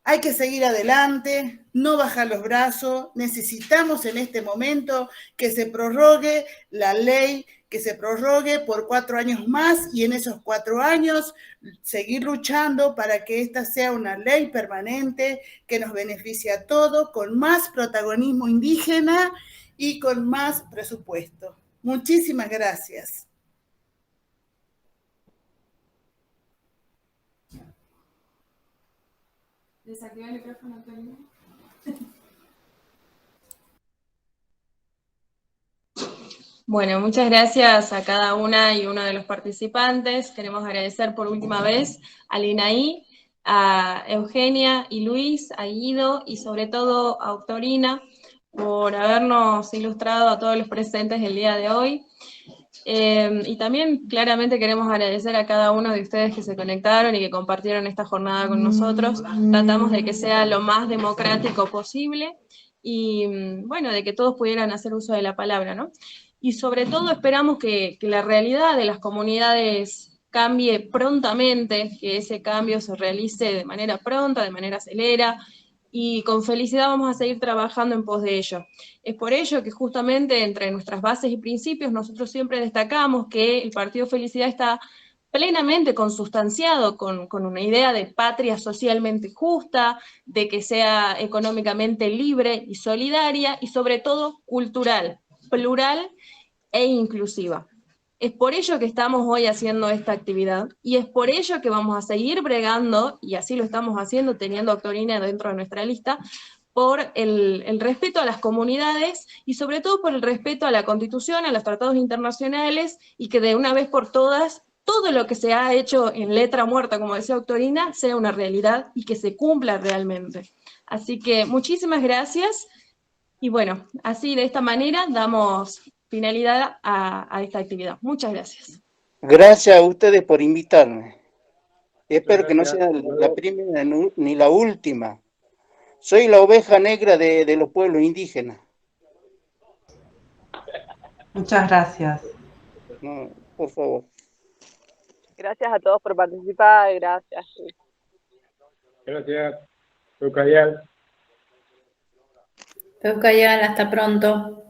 hay que seguir adelante, no bajar los brazos. Necesitamos en este momento que se prorrogue la ley, que se prorrogue por 4 años más, y en esos 4 años seguir luchando para que esta sea una ley permanente que nos beneficie a todos, con más protagonismo indígena y con más presupuesto. Muchísimas gracias. Desactiva el micrófono, Antonio. Bueno, muchas gracias a cada una y uno de los participantes. Queremos agradecer por última vez a Linaí, a Eugenia y Luis, a Guido y sobre todo a Octorina por habernos ilustrado a todos los presentes el día de hoy. Y también claramente queremos agradecer a cada uno de ustedes que se conectaron y que compartieron esta jornada con nosotros. Tratamos de que sea lo más democrático posible y bueno, de que todos pudieran hacer uso de la palabra, ¿no? Y sobre todo esperamos que la realidad de las comunidades cambie prontamente, que ese cambio se realice de manera pronta, de manera acelera, y con felicidad vamos a seguir trabajando en pos de ello. Es por ello que justamente entre nuestras bases y principios nosotros siempre destacamos que el Partido Felicidad está plenamente consustanciado con una idea de patria socialmente justa, de que sea económicamente libre y solidaria, y sobre todo cultural, plural e inclusiva. Es por ello que estamos hoy haciendo esta actividad y es por ello que vamos a seguir bregando, y así lo estamos haciendo, teniendo a Octorina dentro de nuestra lista, por el respeto a las comunidades y sobre todo por el respeto a la Constitución, a los tratados internacionales y que de una vez por todas todo lo que se ha hecho en letra muerta, como decía Octorina, sea una realidad y que se cumpla realmente. Así que muchísimas gracias y bueno, así de esta manera damos finalidad a esta actividad. Muchas gracias. Gracias a ustedes por invitarme. Espero que no sea Gracias. la primera ni la última. Soy la oveja negra de los pueblos indígenas. Muchas gracias. No, por favor. Gracias a todos por participar, gracias. Gracias. Eucayal. Eucayal, hasta pronto.